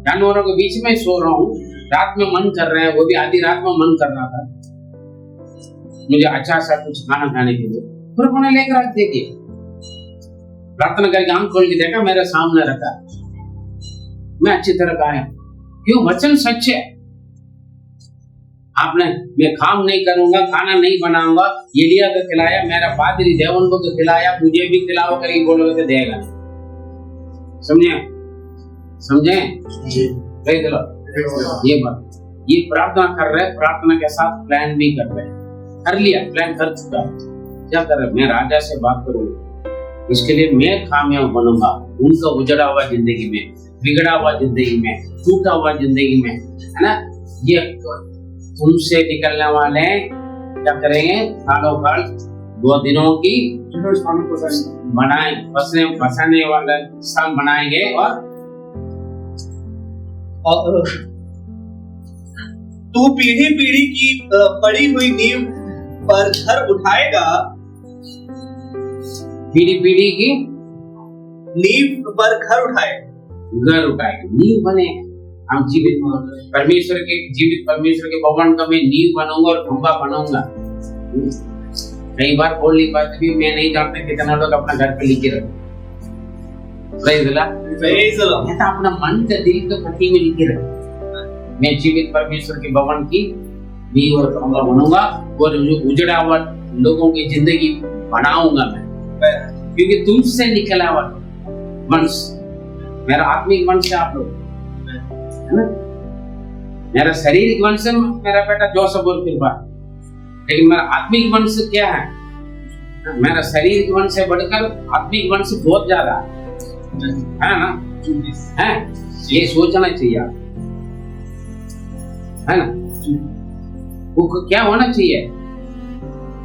जानवरों के बीच में सो रहा हूँ। रात में मन कर रहा है, वो भी आधी रात में मन कर रहा था मुझे अच्छा सा कुछ खाना खाने के लिए। प्रभु ने लेकर रख दे दिया। प्रार्थना करके आंख खोल के देखा, मेरे सामने रखा। मैं अच्छी तरह खाया। क्यों? वचन सच है। आपने मैं काम नहीं करूंगा, खाना नहीं बनाऊंगा, एलिया को खिलाया, मेरा पादरी देवन को तो खिलाया, मुझे भी खिलाओ करके बोलोगे तो देगा। समझे? समझे? ये बात, ये प्रार्थना कर रहे, प्रार्थना के साथ प्लान भी कर रहे। कर लिया, प्लान कर चुका है। क्या कर रहे? मैं राजा से बात करूंगा, इसके लिए मैं कामयाब बनूंगा। उनका उजड़ा हुआ जिंदगी में, बिगड़ा हुआ जिंदगी में, टूटा हुआ जिंदगी में, है ना? ये तुमसे निकलने वाले क्या करेंगे? सालों भर 2 दिनों की बनाए बसाने वाला स्थान बनाएंगे और तू पीढ़ी पीढ़ी की पड़ी हुई नींव पर घर उठाएगा। पीढ़ी पीढ़ी की नींव पर घर उठाएगा, नींव बने। हम जीवित परमेश्वर के भवन का मैं नींव बनूंगा और खंभा बनूंगा। कई बार बोलने की बात भी मैं नहीं जानता कितना लोग अपना घर पे लिखे रहे। अपना मन का दिल का पति में लिखे रहे, मैं जीवित परमेश्वर के भवन की नींव और खंभा बनूंगा और उजड़ा हुआ लोगों की जिंदगी बनाऊंगा मैं, क्योंकि तुमसे निकला हुआ वंश, मेरा आत्मिक वंश है आप लोग, है ना? मेरा शारीरिक वंश है मेरा बेटा जोसेफ और कृपा, लेकिन मेरा आत्मिक वंश क्या है? मेरा शारीरिक वंश से बढ़कर आत्मिक वंश बहुत ज्यादा है ना? है ये सोचना चाहिए आप, है ना? वो क्या होना चाहिए?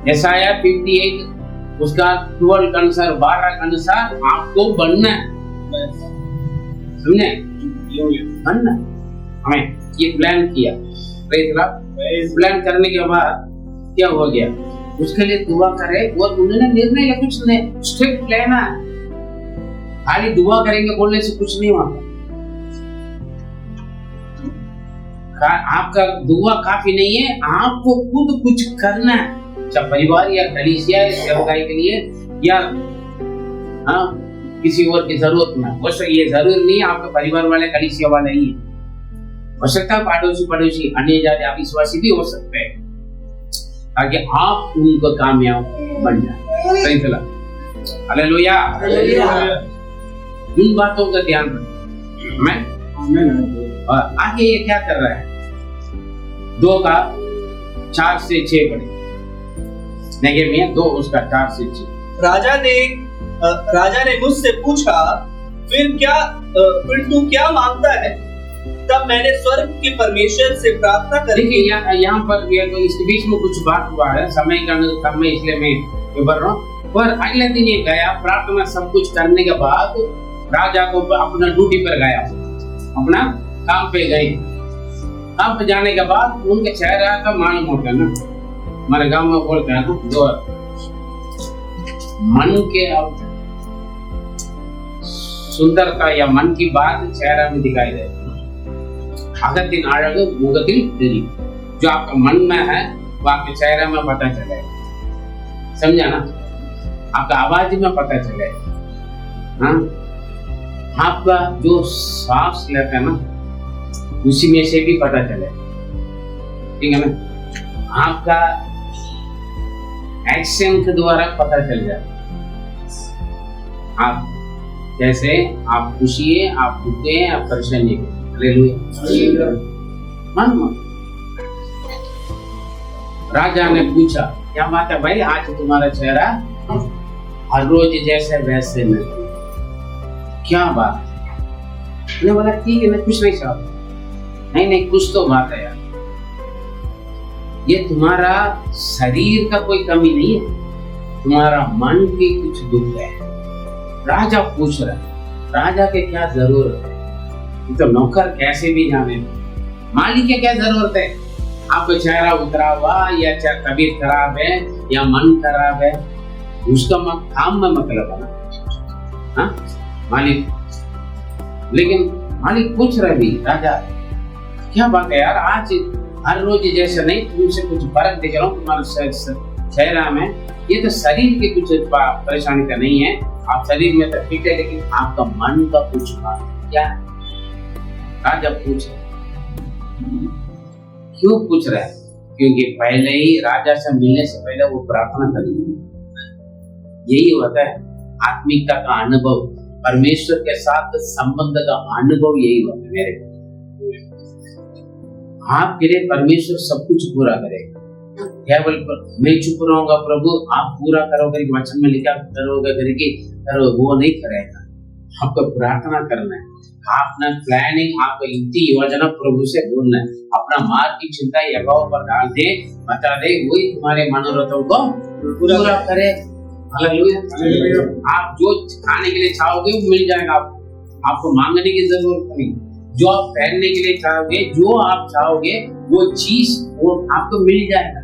यशाया 58 उसका 12 का अनुसार, 12 का अनुसार आपको बनना है, समझे? बनना हमें ये प्लान किया, प्लान करने के बाद क्या हो गया? उसके लिए दुआ करे और उन्होंने निर्णय लिया, कुछ नहीं, स्ट्रिक्ट लेना है। खाली दुआ करेंगे बोलने से कुछ नहीं होता। आपका दुआ काफी नहीं है, आपको खुद कुछ करना है, चाहे परिवार या कलीसिया या सेवकाई के लिए या किसी और की जरूरत में। वैसे ये जरूर नहीं आपके परिवार वाले कलीसिया वाले ही है, हो सकता है पड़ोसी अन्य जाति अविश्वासी भी हो सकते हैं, ताकि आप उनको कामयाब बन जाए। सही चला, हालेलुया। इन बातों का ध्यान रखें। मैं और आगे ये क्या कर रहा है? 2 का 4 से 6 पढ़े, नेगेमिया 2 उसका 4 से 6। राजा ने मुझसे पूछा, फिर तू क्या मांगता है? तब मैंने स्वर्ग के परमेश्वर से प्रार्थना करी। देखिए यहाँ पर तो इसके बीच में कुछ बात हुआ है, समय का कम है इसलिए मैं बढ़ रहा हूँ। पर अगले दिन ये गया, प्रार्थना सब कुछ करने के बाद राजा को अपना ड्यूटी पर गया, अपना काम पे गए। काम पे जाने के बाद उनके चेहरा का मालूम होता है ना, हमारे गांव में बोलते हैं ना, जो मन के अब सुंदरता या मन की बात चेहरा में दिखाई दे। अगतिन आळग मुगतिल तेरी, जो आपका मन में है वो आपके चेहरे में पता चलेगा, समझा ना? आपका आवाज में पता चलेगा। आपका जो सांस लेता है ना, उसी में से भी पता चलेगा, ठीक है ना? आपका एक्शन के द्वारा पता चल जाए। आप जैसे आप खुशी है, आप दुखे हैं, आप परेशानी है। हालेलुया। राजा ने पूछा, क्या बात है भाई, आज तुम्हारा चेहरा हर रोज जैसे वैसे नहीं, क्या बात? मैंने बोला ठीक है, मैं कुछ नहीं चाहता। नहीं कुछ तो बात है यार, ये तुम्हारा शरीर का कोई कमी नहीं है, तुम्हारा मन की कुछ दुख है। राजा पूछ रहा है, राजा के क्या जरूरत है? तो नौकर कैसे भी जाने, मालिक के क्या जरूरत है? आपका चेहरा उतरा हुआ या तबीयत खराब है या मन खराब है, उसका काम में मतलब है ना, मालिक। लेकिन मालिक पूछ रहे भी, राजा क्या बात है यार, आज हर रोज जैसे नहीं, तुमसे कुछ फर्क दिख रहा हूँ तुम्हारे चेहरा में। ये तो शरीर की कुछ परेशानी का नहीं है, आप शरीर में तो ठीक है, लेकिन आपका मन का कुछ बात क्या है? राजा पूछ क्यों पूछ रहा है? क्योंकि पहले ही राजा से मिलने से पहले वो प्रार्थना करेंगे। यही होता है आत्मिकता का अनुभव, परमेश्वर के साथ संबंध का अनुभव, यही होता है मेरे। आपके लिए परमेश्वर सब कुछ पूरा करेगा, केवल मैं चुप रहूंगा प्रभु आप पूरा करोगे, वचन में लिखा करोगे करके वो नहीं करेगा। आपको प्रार्थना करना है, अपना प्लानिंग, आपको युक्ति योजना प्रभु से बोलना है, अपना मार्ग की चिंता यहोवा पर डाल दे, बता दे, वही तुम्हारे मनोरथों को पूरा करे। हालेलुया। आप जो खाने के लिए चाहोगे वो मिल जाएगा, आपको मांगने की जरूरत नहीं। जो आप पहनने के लिए चाहोगे, जो आप चाहोगे वो चीज वो आपको मिल जाएगा।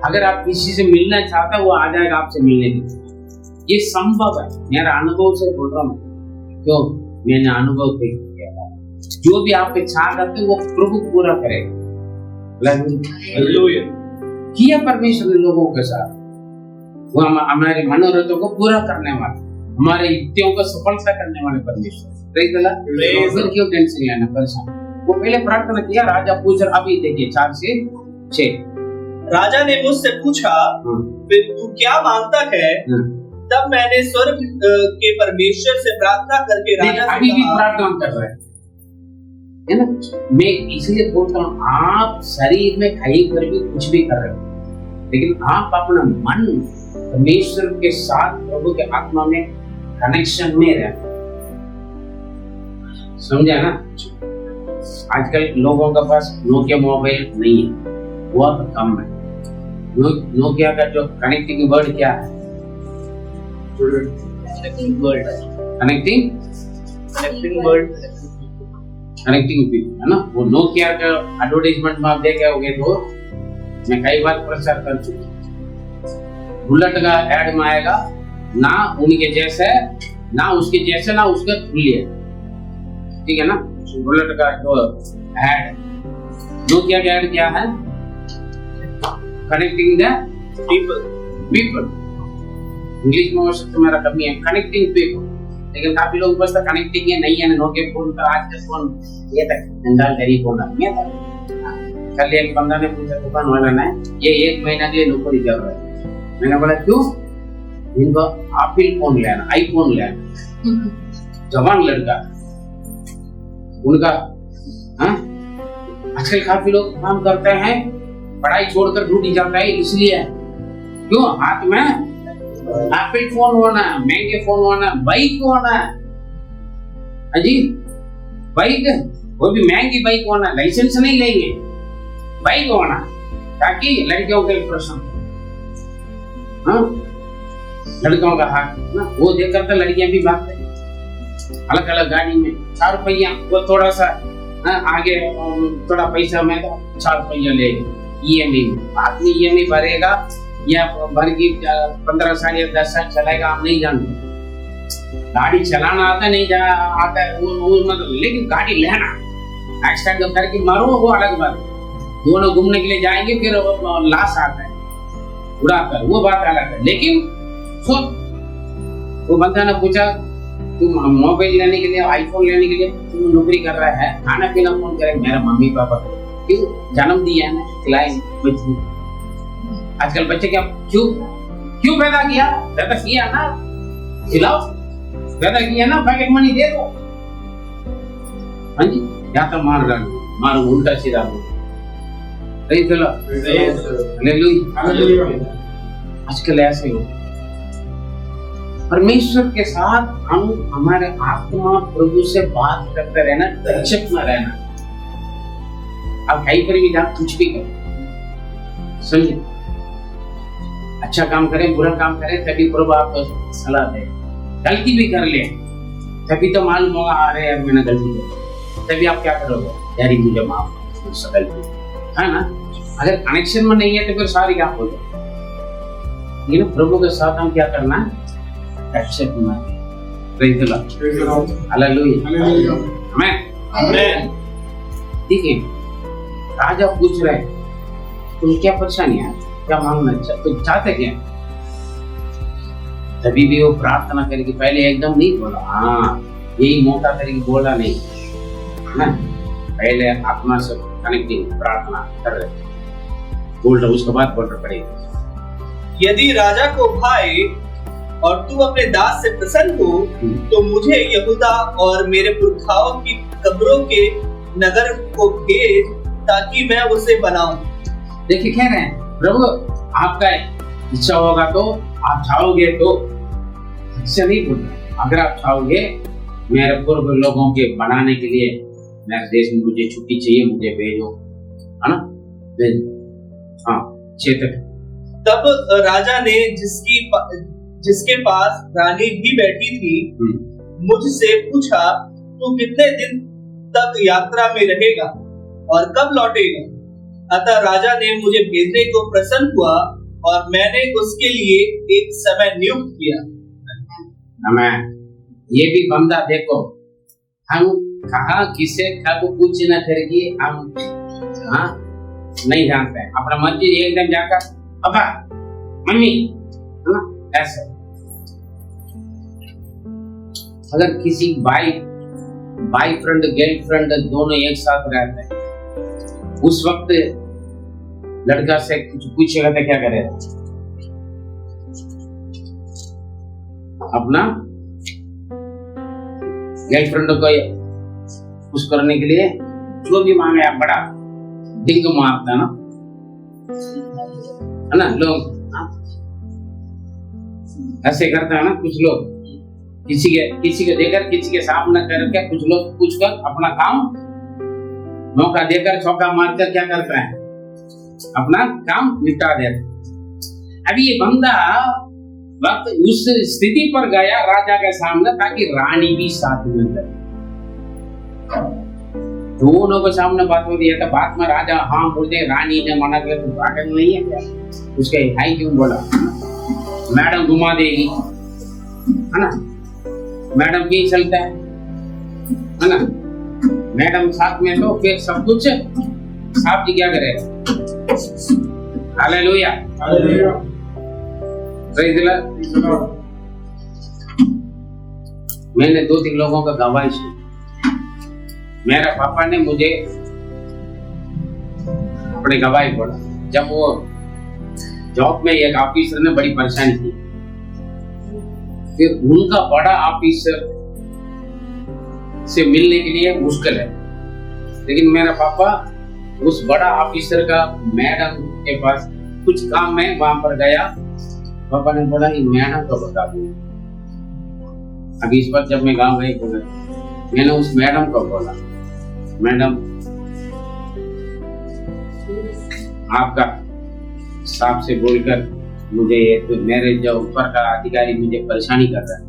अगर आप किसी से मिलना चाहते हो वो आ जाएगा आपसे मिलने के लिए, ये संभव है। मेरा अनुभव से बोल रहा हूँ, क्यों मैंने अनुभव किया। जो भी आप इच्छा करते वो प्रभु पूरा करेगा। हालेलुया। किया परमेश्वर ने लोगों के साथ, वो हमारे मनोरथों को पूरा करने वाले, हमारे युक्तियों को सफलता करने वाले परमेश्वर। फिर क्यों टेंशन लेना, परेशान? वो पहले प्रार्थना किया, राजा पूछ रहा। अभी देखिए 4 से 6। राजा ने मुझसे पूछा, फिर तू क्या मांगता है? तब मैंने स्वर्ग के परमेश्वर से प्रार्थना करके राजा से अभी भी प्रार्थना कर रहे हैं ना। मैं इसलिए बोलता हूँ, आप शरीर में कहीं पर भी कुछ भी कर रहे हो, लेकिन आप अपना मन परमेश्वर के साथ, प्रभु के आत्मा में कनेक्शन में रहे, समझा ना? आजकल लोगों के पास नोकिया मोबाइल नहीं है, बहुत कम है। नोकिया का जो कनेक्टिंग वर्ड क्या है? Connecting word, connecting connecting word, connecting people, है ना? वो नोकिया का एडवर्टाइजमेंट में आप देखे होंगे, तो मैं कई बार प्रचार कर चुका हूँ। बुलेट का एड में आएगा, ना उनके जैसे, ना उसके जैसे, ना उसके तुल्य, ठीक है ना? बुलेट का जो एड, नोकिया का एड क्या है? Connecting the people, people. English में वो शब्द मेरा कमी है, कनेक्टिंग पीपल। लेकिन काफी लोग बस कनेक्टिंग है नहीं है ना, नोकिया फोन का आज का फोन ये तक जंजाल गरीब होना नहीं था। कल एक बंदा ने पूछा दुकान वाला ने, ये 1 महीना के लिए नौकरी कर रहा है। मैंने बोला क्यों? इनको एप्पल फोन लेना, आईफोन लेना। जवान लड़का उनका, हाँ? आजकल काफी लोग काम करते हैं, पढ़ाई छोड़कर ड्यूटी जाता है, इसलिए क्यों? हाथ में एप्पल फोन होना, महंगे फोन होना, बाइक होना, अजी बाइक, वो भी महंगी बाइक होना, लाइसेंस नहीं लेंगे, बाइक होना, ताकि लड़कियों के प्रश्न, हाँ? लड़कों का हाथ ना, वो देखकर तो लड़कियां भी भागते हैं अलग अलग गाड़ी में। 4 पहिया, वो थोड़ा सा, हाँ, आगे थोड़ा पैसा में तो 4 पहिया लेगा ईएमआई। आदमी ईएमआई भरेगा या भर की 15 साल या 10 साल चलाएगा, आप नहीं जानते। गाड़ी चलाना आता नहीं आता है वो मतलब, लेकिन गाड़ी लेना, एक्सीडेंट करके मारो वो अलग बात। दोनों घूमने के लिए जाएंगे, फिर लाश आता है उड़ाकर, वो बात अलग है। लेकिन सुन, वो बंदा ने पूछा तुम मोबाइल लेने के लिए, आईफोन लेने के लिए तुम नौकरी कर रहा है, खाना पीना कौन करे? मेरा मम्मी पापा। क्यों? जन्म दिया है ना, खिलाएंगे बच्चे। आजकल बच्चे क्या, क्यों पैदा किया? पैदा किया ना, खिलाओ। पैदा किया ना, पैकेट मनी दे दो। हाँ जी, या तो मारो उल्टा सीधा बोलो। सही चलो, आजकल ऐसे हो। परमेश्वर के साथ हम हमारे आत्मा प्रभु से बात करते रहना, टचअप में रहना। आप कहीं पर भी जा, कुछ भी करो, समझे? अच्छा काम करें, बुरा काम करें, तभी प्रभु आपको सलाह दे। गलती भी कर ले, तभी तो मालूम होगा, अरे यार मैंने गलती की। तभी आप क्या करोगे? यार मुझे माफ कर, गलती है ना? अगर कनेक्शन में नहीं है तो फिर सारी क्या हो जाए। लेकिन प्रभु के साथ हम क्या करना है? एक्सेप्ट करना। प्रेज द लॉर्ड, हालेलुया, आमेन, आमेन। ठीक है, राजा पूछ रहे तुम क्या परेशानी है, क्या मांगना तुम चाहते क्या? तभी भी वो प्रार्थना करके पहले एकदम नहीं बोला, हाँ यही मोटा करके बोला नहीं ना, पहले आत्मा से कनेक्टिंग प्रार्थना कर रहे बोल रहे, उसके बाद बोलना पड़ेगा। यदि राजा को भाई और तू अपने दास से प्रसन्न हो, तो मुझे यहूदा और मेरे पुरखाओं की कब्रों के नगर को भेज, ताकि मैं उसे बनाऊं। देखिए कह रहे हैं प्रभु आपका इच्छा होगा तो, आप चाहोगे तो, इससे नहीं बोलना। अगर आप चाहोगे मेरे पूर्व लोगों के बनाने के लिए मेरे देश में मुझे छुट्टी चाहिए, मुझे भेजो, है ना? भेजो, हाँ चेतक। तब राजा ने जिसके पास रानी भी बैठी थी मुझसे पूछा, तू कितने दिन तक यात्रा में रहेगा और कब लौटेगा? अतः राजा ने मुझे भेजने को प्रसन्न हुआ और मैंने उसके लिए एक समय नियुक्त किया। हमें ये भी बंदा देखो, हम कहा किसे कब कुछ न करेगी हम, हाँ नहीं जानते हैं। अपना मर्जी एकदम जाकर पापा मम्मी, है ना? ऐसे अगर किसी बॉयफ्रेंड गर्लफ्रेंड दोनों एक साथ रहते हैं, उस वक्त लड़का से कुछ पूछेगा तो क्या करेगा? अपना गर्लफ्रेंड को खुश करने के लिए जो भी मांगे आप बड़ा डिंग मारता है ना लोग, ऐसे करते हैं ना कुछ लोग किसी के देकर किसी के सामने करके कुछ लोग पूछकर अपना काम मौका देकर चौका मारकर क्या करते हैं, अपना काम निपटा देते। अभी ये बंदा वक्त उस स्थिति पर गया राजा के सामने ताकि रानी भी साथ में रहे। दोनों के सामने बात हो रही है, तो बात में राजा हाँ बोलते, रानी ने मना किया, तो पागल नहीं है क्या? उसके हाई क्यों बोला? मैडम घुमा देगी, है ना? मैडम भी चलता है ना? मैडम साथ में तो फिर सब कुछ साहब जी क्या करेगा? Hallelujah, hallelujah, praise the Lord. मैंने 2-3 लोगों का गवाही सुनी। मेरे पापा ने मुझे अपने गवाही बोला, जब वो जॉब में एक ऑफिसर ने बड़ी परेशानी की, फिर उनका बड़ा ऑफिसर से मिलने के लिए मुश्किल है, लेकिन मेरा पापा उस बड़ा ऑफिसर का मैडम के पास कुछ काम में वहां पर गया। पापा ने बोला ये मैडम को बता दूं। अभी इस पर जब मैं गांव गई बोला, मैंने उस मैडम को बोला, मैडम आपका साहब से बोलकर मुझे तो मेरे जो ऊपर का अधिकारी मुझे परेशानी कर रहा है।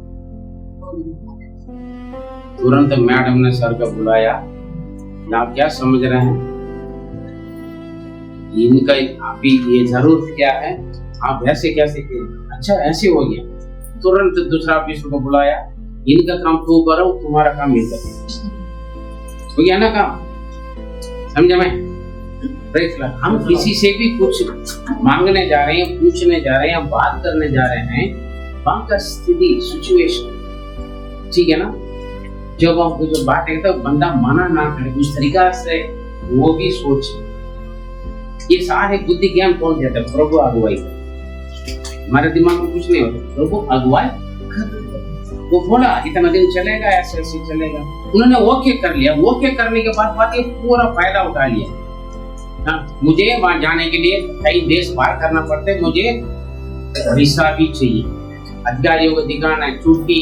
तुरंत मैडम ने सर को बुलाया, आप क्या समझ रहे हैं, इनका अभी ये जरूरत क्या है, आप ऐसे कैसे किए? अच्छा ऐसे हो गया। तुरंत दूसरा ऑफिसर को बुलाया, इनका काम तू करो, तुम्हारा काम ये करो। हो गया ना काम, समझे? मैं हम किसी से भी कुछ मांगने जा रहे हैं, पूछने जा रहे हैं, बात करने जा रहे हैं, वहां का स्थिति सिचुएशन ठीक है ना? जब हम कुछ बात है तो बंदा मना ना करे, उस तरीका से वो भी सोचे। ये सारे बुद्धि ज्ञान कौन देता है? प्रभु अगुवाई। हमारे दिमाग में कुछ नहीं होता, प्रभु अगुवाई। वो बोला इतना दिन चलेगा, ऐसे ऐसे चलेगा। उन्होंने ओके कर लिया। ओके करने के बाद बात ये पूरा फायदा उठा लिया। हाँ, मुझे वहां जाने के लिए कई देश पार करना पड़ते, मुझे वीसा भी चाहिए, अधिकारियों को दिखाना है, छुट्टी,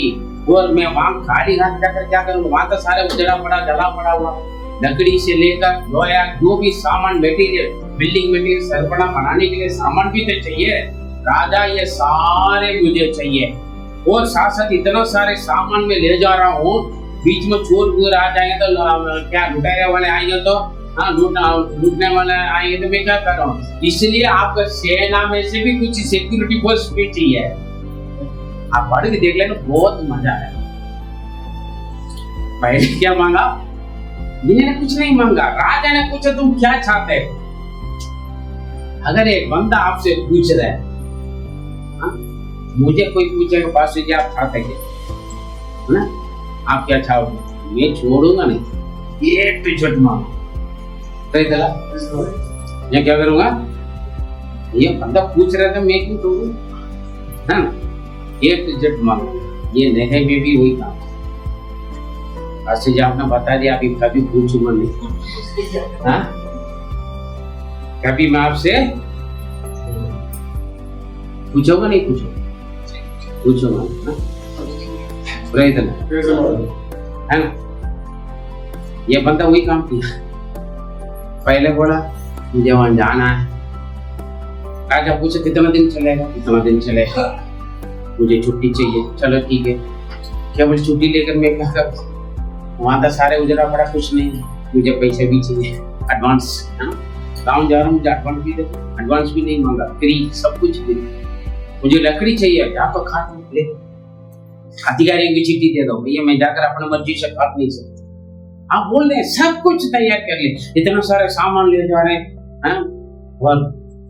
और मैं वहां खाली हाथ जाकर क्या करूँगा? वहां तो सारे उजड़ा पड़ा, जला पड़ा हुआ, लकड़ी से लेकर लोहा, जो भी सामान मटेरियल, बिल्डिंग मटेरियल, सरपड़ा बनाने के लिए सामान भी तो चाहिए। राजा ये सारे मुझे चाहिए, और साथ साथ इतना सारे सामान में ले जा रहा हूँ, बीच में चोर वोर आ जाएंगे तो क्या लुटेरे वाले आएंगे तो हाँ लूटने वाले आएंगे तो मैं क्या कर रहा हूँ? इसलिए आपका सेना में से भी कुछ सिक्योरिटी फोर्स भी चाहिए। आप पढ़ के देख लेना, बहुत मजा है। पहले क्या मांगा? इन्होंने कुछ नहीं मांगा, राजा ने पूछा तुम क्या चाहते हो? अगर एक बंदा आपसे पूछ रहा है, मुझे कोई पूछेगा पास से आप चाहते क्या ना, आप क्या चाहोगे? मैं छोड़ूंगा नहीं, एक तो झट मांगो। मैं क्या करूंगा? ये बंदा पूछ रहा था, मैं क्यों छोड़ूं? है ना, एक तो झट मांगो। ये नहीं में भी वही काम। आज से आपने बता दिया, अभी कभी पूछूंगा नहीं। हाँ, कभी मैं आपसे पूछूंगा नहीं, पूछूंगा है ना? ये बंदा वही काम किया। पहले बोला मुझे वहां जाना है, राजा पूछे कितना दिन चलेगा? कितना दिन चलेगा? मुझे छुट्टी चाहिए। चलो ठीक है, केवल छुट्टी लेकर मैं क्या करूँ? वहां का सारे उजड़ा पड़ा, कुछ नहीं, मुझे पैसे भी चाहिए, एडवांस। गाँव जा रहा हूँ, मुझे एडवांस भी दे। एडवांस भी नहीं मांगा, फ्री, सब कुछ फ्री। मुझे लकड़ी चाहिए, या तो काट ले, अधिकारियों की चिट्ठी दे दो, भैया मैं जाकर अपने मर्जी से काट नहीं सकता। आप बोल रहे हैं सब कुछ तैयार कर ले, इतना सारे सामान ले जा रहे हैं, और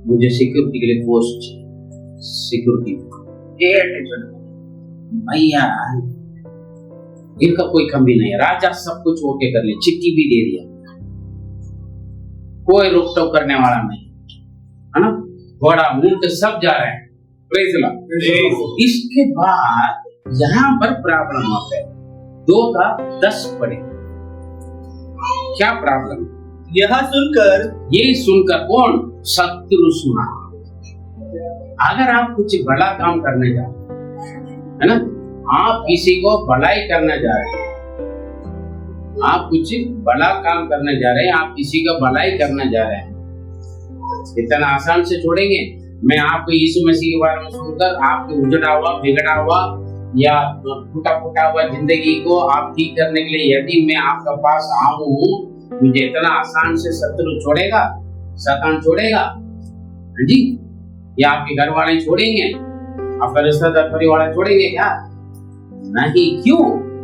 मुझे सिक्योरिटी के लिए पोस्ट, सिक्योरिटी भैया इनका कोई कमी नहीं है। राजा सब कुछ ओके कर ले, चिट्ठी भी दे दिया, कोई रोक टोक करने वाला नहीं, है ना? घोड़ा ऊंट सब जा रहे हैं। Praise the Lord. इसके बाद यहाँ पर प्रॉब्लम होता है, 2 का 10 पढ़े। क्या प्रॉब्लम? ये सुनकर कौन? शत्रु सुना। अगर आप कुछ बड़ा काम करने जा रहे हैं, है ना, आप किसी को भलाई करने जा रहे हैं, आप कुछ बड़ा काम करने जा रहे हैं, आप किसी का भलाई करने जा रहे हैं, इतना आसान से छोड़ेंगे? मैं आपको यीशु मसीह के बारे में सुनकर आपके उजड़ा हुआ, बिगड़ा हुआ या टूटा फूटा हुआ जिंदगी को आप ठीक करने के लिए यदि मैं आपके पास आऊं, मुझे इतना आसान से शत्रु छोड़ेगा, शैतान छोड़ेगा? हाँ जी? या आपके घर वाले छोड़ेंगे, आपका रिश्तेदार परिवार छोड़ेंगे क्या? नहीं। क्यों?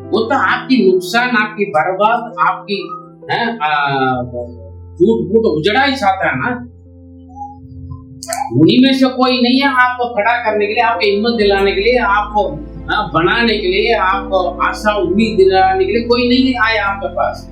वो तो आपकी नुकसान, आपकी बर्बाद, आपकी टूट फूट उजड़ा ही चाहता है ना। उन्हीं में से कोई नहीं है आपको खड़ा करने के लिए, आपको हिम्मत दिलाने के लिए, आपको बनाने के लिए, आपको आशा उम्मीद दिलाने के लिए कोई नहीं आया आपके पास।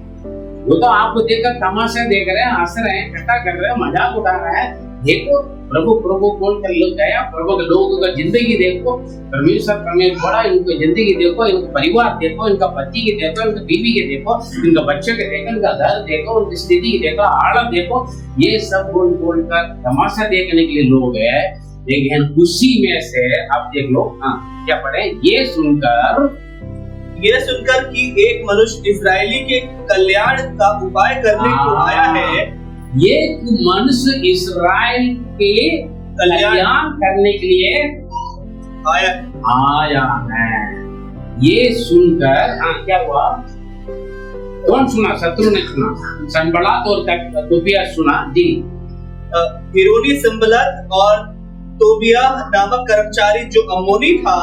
वो तो आपको देखकर तमाशा देख रहे हैं, हंस रहे हैं, इकट्ठा कर रहे हैं, मजाक उठा रहा है। देखो प्रभु प्रभु कौन कर लोग गया, प्रभु के लोगों का जिंदगी देखो, परमेश्वर बड़ा, इनकी जिंदगी देखो, इनका परिवार देखो, इनका पति के देखो, इनका बीवी के देखो, इनका बच्चे के देखो, इनका घर देखो, उनकी स्थिति देखो, हालत देखो। ये सब बोल कर तमाशा देखने के लिए लोग है। लेकिन उसी में से आप देख लो, क्या पढ़े? ये सुनकर कि एक मनुष्य इस्राएली के कल्याण का उपाय करने को आया है। ये मनुष्य इस्राएल के कल्याण करने के लिए आया है। ये सुनकर क्या हुआ? कौन सुना? शत्रु ने सुना, सनबलात और तोबिया सुना जी। हिरोनी, संबलत और तोबिया नामक कर्मचारी जो अम्मोनी था,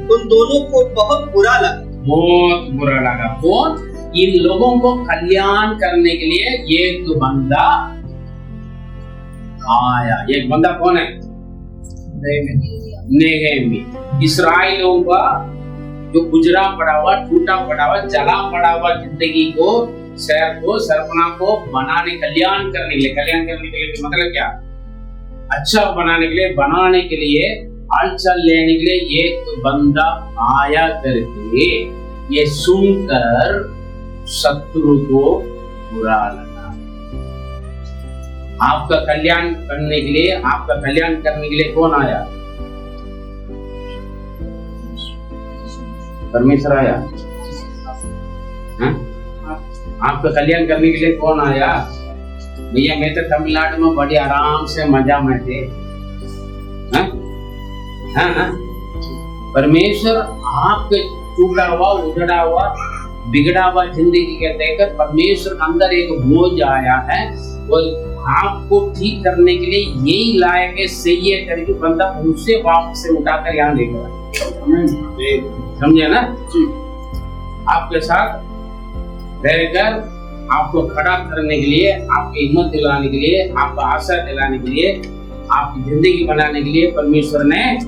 उन दोनों को बहुत बुरा लगा। बहुत बुरा लगा। कौन? इन लोगों को कल्याण करने के लिए एक बंदा आया। एक बंदा कौन है? नेहेमी। इस्राएलियों का जो गुजरा पड़ा हुआ, टूटा पड़ा हुआ, जला पड़ा हुआ जिंदगी को, शहर को, सरपना को बनाने, कल्याण करने के लिए, कल्याण करने के लिए मतलब क्या? अच्छा बनाने के लिए, बनाने के लिए, हलचल लेने के लिए एक बंदा आया करके ये सुनकर शत्रु को बुरा लगा। आपका कल्याण करने के लिए, आपका कल्याण करने के लिए कौन आया? परमेश्वर आया। आपका कल्याण करने के लिए कौन आया? भैया मैं तो तमिलनाडु में बड़ी आराम से मजा में थे। परमेश्वर आपके टूटा हुआ, उजड़ा हुआ, बिगड़ा हुआ जिंदगी के देखकर परमेश्वर के अंदर एक बोझ आया है और आपको ठीक करने के लिए यही लायक है, सही है करके बंदा उनसे वापस से उठाकर यहाँ लेकर, समझे ना? आपके साथ रहकर आपको खड़ा करने के लिए, आपकी हिम्मत दिलाने के लिए, आपको आशा दिलाने के लिए, आपकी जिंदगी बनाने के लिए परमेश्वर ने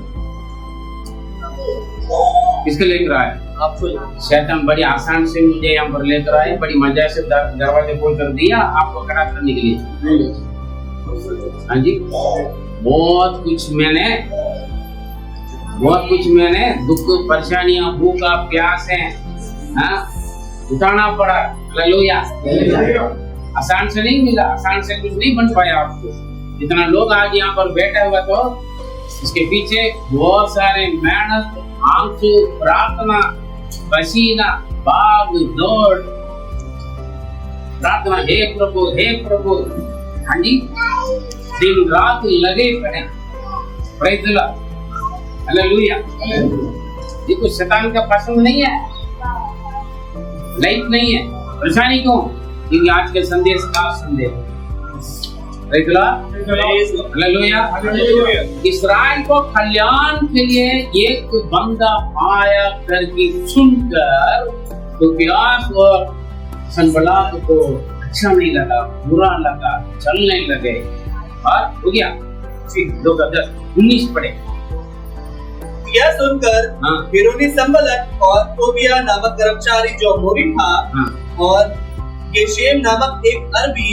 किसको लेकर आया? आपको। शैतान बड़ी आसान से मुझे यहाँ पर लेकर आए, बड़ी मजा से दरवाजे खोल कर दिया आपको खड़ा करने के लिए। हाँ जी, बहुत कुछ मैंने दुख, परेशानियां, भूखा, प्यास है, उठाना पड़ा। हालेलुया। आसान से नहीं मिला, आसान से कुछ नहीं बन पाया आपको। जितना लोग आज यहाँ पर बैठे हुए तो इसके पीछे बहुत सारे मेहनत, आंसू, प्रार्थना, पसीना, भाग दौड़, प्रार्थना, हे प्रभु, हे प्रभु। हाँ जी, दिन रात लगे पड़े। Praise the Lord. हालेलुया। ये कुछ शैतान का पसंद नहीं है, लाइफ नहीं है। परेशानी क्यों? क्योंकि आज के संदेश का संदेश इस्राएल को कल्याण के लिए एक बंदा आया करके सुनकर तो प्यास और सनबलात को अच्छा नहीं लगा, बुरा लगा, चलने लगे और हो गया। 19 पढ़े। यह सुनकर हिरोनी, संबलत और तोबिया नामक कर्मचारी जो अम्मोनी था और गेशेम नामक एक अरबी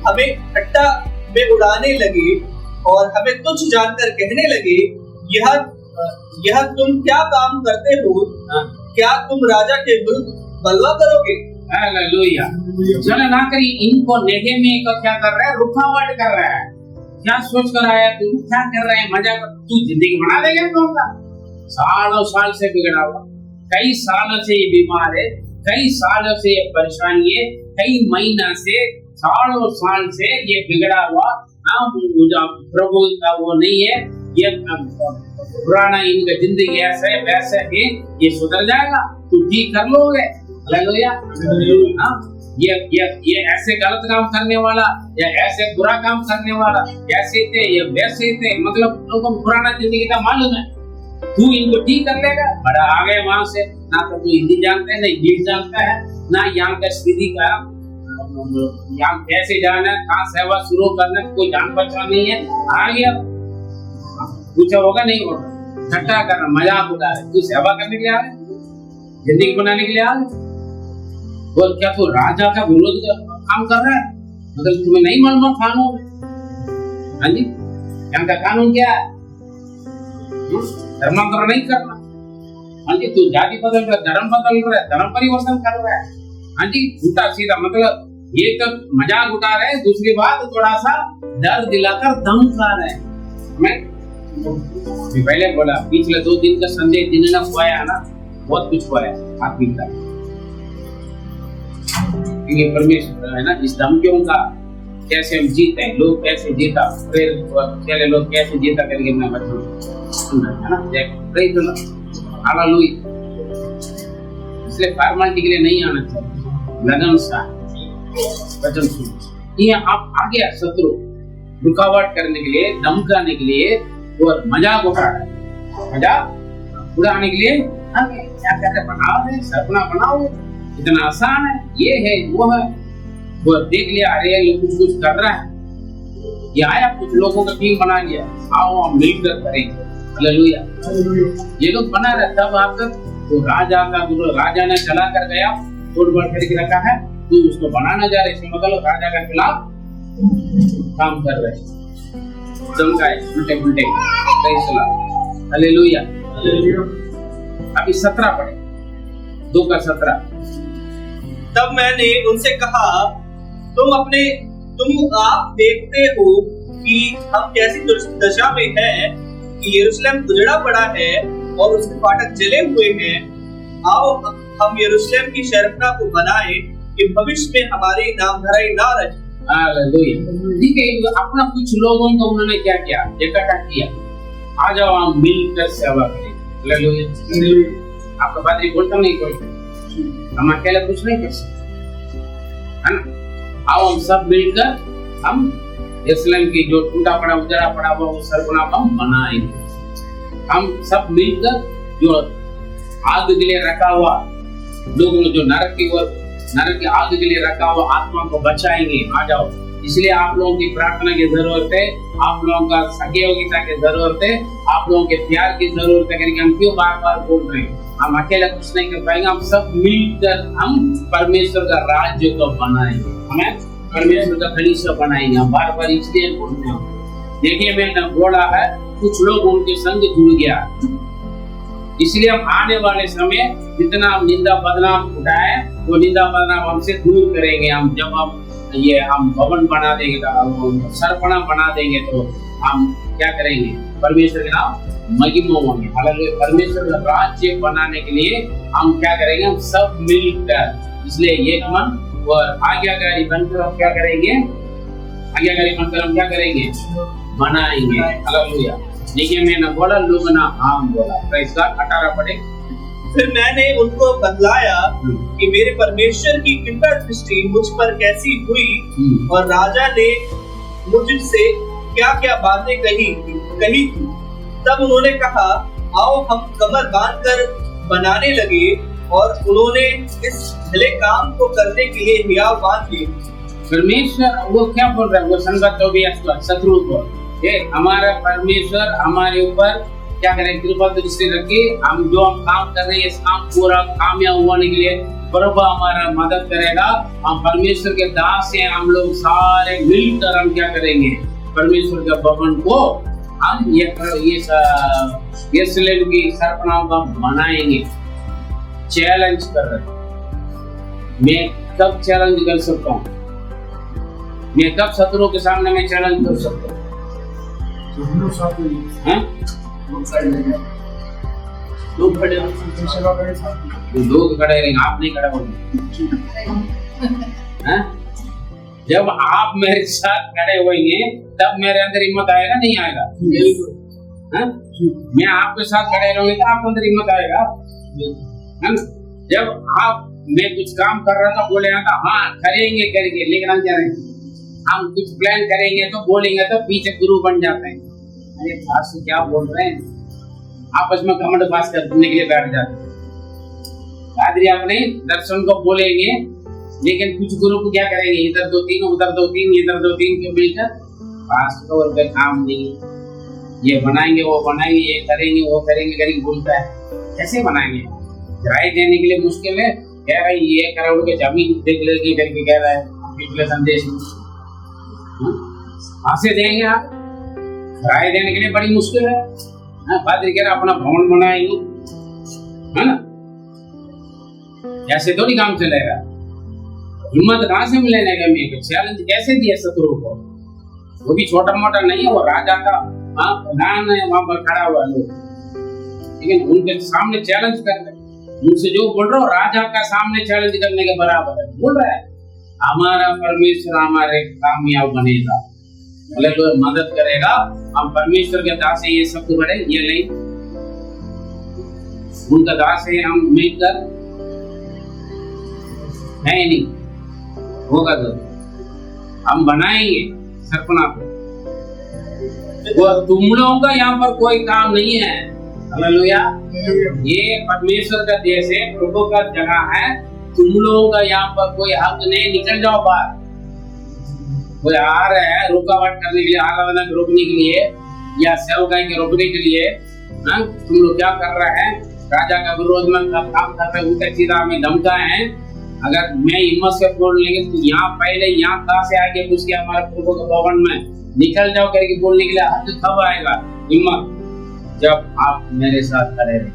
हमें ठट्टा में उड़ाने लगे और हमें तुच्छ जानकर कहने लगे, यह तुम क्या काम करते हो? क्या तुम राजा के विरुद्ध बलवा करोगे? हालेलुया। चलो ना करी। इनको नेहेमी का क्या कर रहा है? रुकावट कर रहा है। क्या सोच कर आया तू? क्या कर रहा है? मजा कर, तू जिंदगी बना देगा तो? सालों साल से बिगड़ा हुआ, कई सालों से ये बीमार है, कई सालों से ये परेशानी है, कई महीना से, सालों साल से ये बिगड़ा हुआ प्रभु का वो नहीं है, ये पुराना इनका जिंदगी ऐसा है वैसा है, ये सुधर जाएगा, तू ठीक कर लोगे। हालेलुया। ये ऐसे गलत काम करने वाला या ऐसे बुरा काम करने वाला ऐसे थे या वैसे थे, मतलब लोगों को पुराना जिंदगी का मालूम है, तू इनको ठीक कर लेगा। बड़ा आ गए वहां से, ना तो तू हिंदी जानता है, ना इंग्लिश जानता है, ना यहाँ का स्थिति का यहाँ कैसे जाना है, कहाँ सेवा शुरू करना है, कोई जान पहचान नहीं है। आ गया, पूछा होगा नहीं होगा, ठट्टा करना, मजाक उड़ा रहे, तू सेवा करने के लिए आ रहे, जिंदगी बनाने के लिए आ रहे, और क्या तू राजा का विरोध काम कर रहा है? मतलब तुम्हें नहीं मालूम कानून? हाँ जी, यहाँ का कानून क्या है? धर्मांतरण नहीं करना। हाँ जी, तू जाति बदल रहा है, धर्म बदल रहा है, धर्म परिवर्तन कर रहा है। हाँ जी, उल्टा सीधा, मतलब ये तो मजाक उठा रहे हैं, दूसरी बात थोड़ा सा डर दिलाकर धमका रहे हैं। मैं पहले बोला, पिछले 2 दिन का संदेश जिन्होंने खोया ना, बहुत कुछ खोया आत्मिकता, क्योंकि परमेश्वर है ना, इस धमकियों का कैसे हम जीते हैं, लोग कैसे जीता, पहले लोग कैसे जीता करके मैं सुन रहा है ना, देख रही हालेलुया। इसलिए फॉर्मेलिटी के लिए नहीं आना चाहिए, लगन सा वचन सुन। ये आप आगे शत्रु रुकावट करने के लिए, धमकाने के लिए और मजाक उठा रहे हैं, मजाक उड़ाने के लिए आगे क्या कहते हैं, बनाओ दे, सपना बनाओ, इतना आसान है, ये है वो है, वो देख लिया, अरे ये कुछ कर रहा है, ये आया कुछ लोगों का टीम बना लिया, आओ हम मिलकर करेंगे। हालेलुया। ये लोग बना रहे, तब आकर तो राजा ने चला कर गया, तोड़ बढ़ करके रखा है, तू उसको बनाना जा रहे, इसमें मतलब राजा के खिलाफ काम कर रहे, चमकाए उल्टे पुल्टे, हालेलुया। अभी 17 पढ़े, 2:17। तब मैंने उनसे कहा, तुम आप देखते हो कि हम कैसी दशा में हैं, कि यरूशलेम उजड़ा पड़ा है और उसके फाटक जले हुए हैं। आओ हम यरूशलेम की शहरपनाह को बनाएं कि भविष्य में हमारी नामधराई ना रहे। हालेलुया। ठीक है, अपना कुछ लोगों को उन्होंने क्या किया, इकट्ठा किया, आ जाओ हम मिलकर सेवा करें। हालेलुया। आपका पादरी बोलता नहीं कोई, हम अकेले कुछ नहीं कर सकते, है ना। आओ हम सब मिलकर हम यरूशलेम की जो टूटा पड़ा उजड़ा पड़ा हुआ वो शहरपनाह हम बनाएंगे। हम सब मिलकर जो आग के लिए रखा हुआ लोगों ने, जो नरक की आग के लिए रखा हुआ आत्मा को बचाएंगे। आ जाओ। इसलिए आप लोगों की प्रार्थना की जरूरत है, आप लोगों का सहयोगिता की जरूरत है, आप लोगों के प्यार की जरूरत है, करके हम क्यों बार बार बोल रहे हैं। हम अकेले कुछ नहीं कर पाएंगे, हम सब मिलकर हम परमेश्वर का राज्य को बनाएंगे, हमें परमेश्वर का कलीसिया बनाएंगे। हम बार बार इसलिए बोलते हैं। देखिए, मैंने बोला है कुछ लोग उनके संग जुड़ गया, इसलिए हम आने वाले समय जितना हम निंदा बदनाम उठाए, वो निंदा बदनाम हमसे दूर करेंगे। हम जब हम भवन बना देंगे, शहरपनाह बना देंगे, तो हम क्या करेंगे, परमेश्वर के नाम महिमा होंगे। हालेलुया। परमेश्वर का राज्य बनाने के लिए हम क्या करेंगे, हम सब मिलकर, इसलिए एक मन और आज्ञाकारी बनकर हम क्या करेंगे, आज्ञाकारी बनकर हम क्या करेंगे, बनाएंगे। हालेलुया। देखिए, मैंने बोला, लोग ना हम बोला। Praise God. 18 पढ़े। फिर मैंने उनको बतलाया कि मेरे परमेश्वर की कृपा दृष्टि मुझ पर कैसी हुई और राजा ने मुझसे क्या-क्या बातें कही थी। तब उन्होंने कहा, आओ हम कमर बांधकर बनाने लगे, और उन्होंने इस भले काम को करने के लिए हियाव बांध लिए। परमेश्वर वो क्या बोल रहा है, वो संगत हो गया शत्रु को, ये हमारा परमेश्वर हमारे ऊपर क्या करें, कृपा दृष्टि रखी। हम जो हम काम कर रहे हैं, इस काम पूरा कामयाब होने के लिए प्रभु हमारा मदद करेगा। हम परमेश्वर के दास हैं, हम लोग सारे मिलकर हम क्या करेंगे, परमेश्वर के भवन को हम यरूशलेम की शहरपनाह को बनाएंगे। चैलेंज कर रहे हैं। मैं कब चैलेंज कर सकता हूँ, मैं कब शत्रुओं के सामने मैं चैलेंज कर सकता हूँ, लोग खड़े हो, लोग खड़े रहेंगे, आप नहीं खड़े होंगे। हैं? जब आप मेरे साथ खड़े होंगे तब मेरे अंदर हिम्मत आएगा, नहीं आएगा? हैं? मैं आपके साथ खड़े रहूंगी तो आपके अंदर हिम्मत आएगा, है ना? जब आप मैं कुछ काम कर रहा था बोलेगा तो हाँ करेंगे करके, लेकिन हम क्या रहेंगे, हम कुछ प्लान करेंगे तो बोलेंगे तो पीछे गुरु बन जाते हैं। अरे बात से क्या बोल रहे हैं, आपस में कमेंट पास करने के लिए बैठ जाते हैं। पादरी अपने दर्शन को बोलेंगे लेकिन कुछ गुरु को क्या करेंगे, इधर 2-3 उधर 2-3 इधर 2-3 के मिलकर पास तौर पे काम नहीं, ये बनाएंगे वो बनाएंगे, ये करेंगे वो करेंगे करके बोलता है। कैसे बनाएंगे? किराए देने के लिए मुश्किल है, कह रहा है 1 करोड़ की जमीन देख लेंगे करके कह रहा है पिछले संदेश में। कहाँ से देंगे आप? किराए देने के लिए बड़ी मुश्किल है। पादरी कह रहा अपना भवन बनाएंगे, है ना? ऐसे तो नहीं काम चलेगा। हिम्मत कहाँ से मिलेगा? मैं चैलेंज कैसे दिया शत्रु को? वो भी छोटा मोटा नहीं है, वो राजा का प्रधान है, वहां पर खड़ा हुआ लोग, लेकिन उनके सामने चैलेंज कर रहे, उनसे जो बोल रहा हूँ राजा का सामने चैलेंज करने के बराबर है। बोल रहा है हमारा परमेश्वर हमारे कामयाब बनेगा, हालेलुया, मदद करेगा, हम परमेश्वर के दास है। ये शब्द बड़े ये नहीं, उनका दास है हम मिलकर, है नहीं होगा तो हम बनाएंगे सरपना को। वो तुम लोगों का यहाँ पर कोई काम नहीं है, हालेलुया। ये परमेश्वर का देश है, प्रभु का जगह है, तुम लोगों का यहाँ पर कोई हक नहीं। निकल जाओ बाहर। कोई आ रहा है रुकावट करने के लिए, आराधना को रोकने के लिए या सेवकाई के रोकने के लिए, तुम लोग क्या कर रहे हैं? राजा का विरोध में काम कर रहे हैं, उनके सीधा में धमकाए हैं। अगर मैं हिम्मत से बोल लेंगे तो यहाँ पहले यहाँ कहाँ से आगे घुस के हमारे प्रभु के भवन में निकल जाओ करके बोलने के लिए हक कब आएगा? हिम्मत जब आप मेरे साथ खड़े रहे।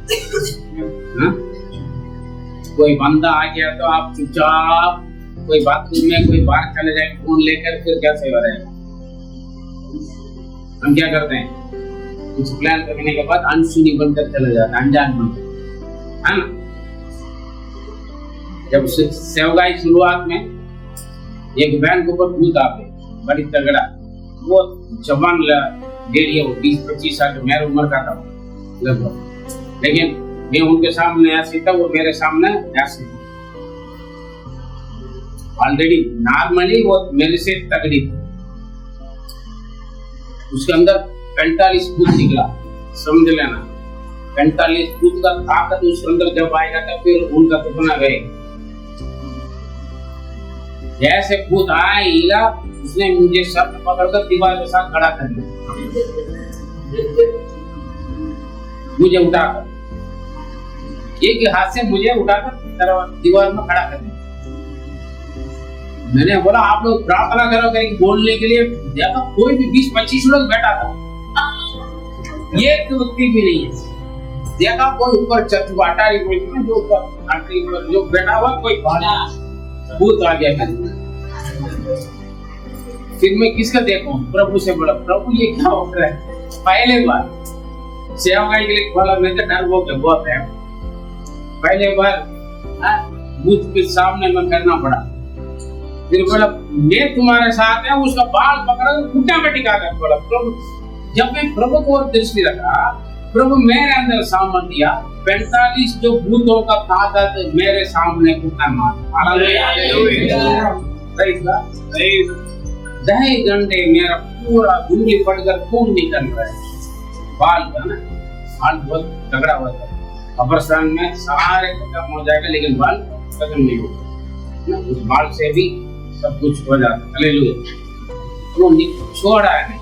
कोई बंदा आ गया तो आप चुपचाप, कोई बाथरूम में कोई बाहर चले जाए फोन लेकर, फिर क्या सेवा रहेगा? हम क्या करते हैं? कुछ प्लान करने के बाद अनसुनी बनकर चले जाते हैं, अनजान बनकर, है ना? जब सेवगाई शुरुआत में एक बहन के ऊपर भूत आ गए, बड़ी तगड़ा, वो जवान लेडी है, वो 20-25 साल की मेरी उम्र का था लगभग, लेकिन मैं उनके सामने ऐसी था, वो मेरे सामने ऐसी थी। ऑलरेडी नॉर्मली वो मेरे से तगड़ी थी, उसके अंदर 45 भूत निकला, समझ लेना। 45 भूत का ताकत उसके अंदर जब आएगा तो फिर उनका सपना गएगा। जैसे भूत आया हिला, उसने मुझे सर पकड़कर दीवार के साथ खड़ा कर दिया, मुझे उठाकर, एक हाथ से मुझे उठाकर दीवार में खड़ा कर दिया। मैंने बोला आप लोग प्रार्थना करो करके बोलने के लिए, देखा कोई भी 20-25 लोग बैठा था, एक व्यक्ति भी नहीं है। देखा कोई ऊपर चटवाटा जो बैठा हुआ, कोई भूत आ गया। फिर मैं किसका देखूं? प्रभु से बोला प्रभु ये क्या हो रहा है? पहले बार सेवकाई के लिए खोला, मैं तो डर हो गया बहुत है। पहले बार भूत के सामने मैं करना पड़ा। फिर बोला मैं तुम्हारे साथ है, उसका बाल पकड़ा घुटने में टिका कर बोला प्रभु। जब मैं प्रभु को दृष्टि रखा, प्रभु मेरे अंदर सामर्थ दिया, 45 जो भूतों का ताकत मेरे सामने घुटना मारा। 2 घंटे मेरा पूरा उंगली पड़कर खून निकल रहा है, बाल का ना, बाल बहुत तगड़ा हुआ था। कब्रिस्तान में सारे खत्म हो जाएगा लेकिन बाल खत्म नहीं होगा, उस बाल से भी सब कुछ हो जाता है। हालेलुया। वो छोड़ा है नहीं,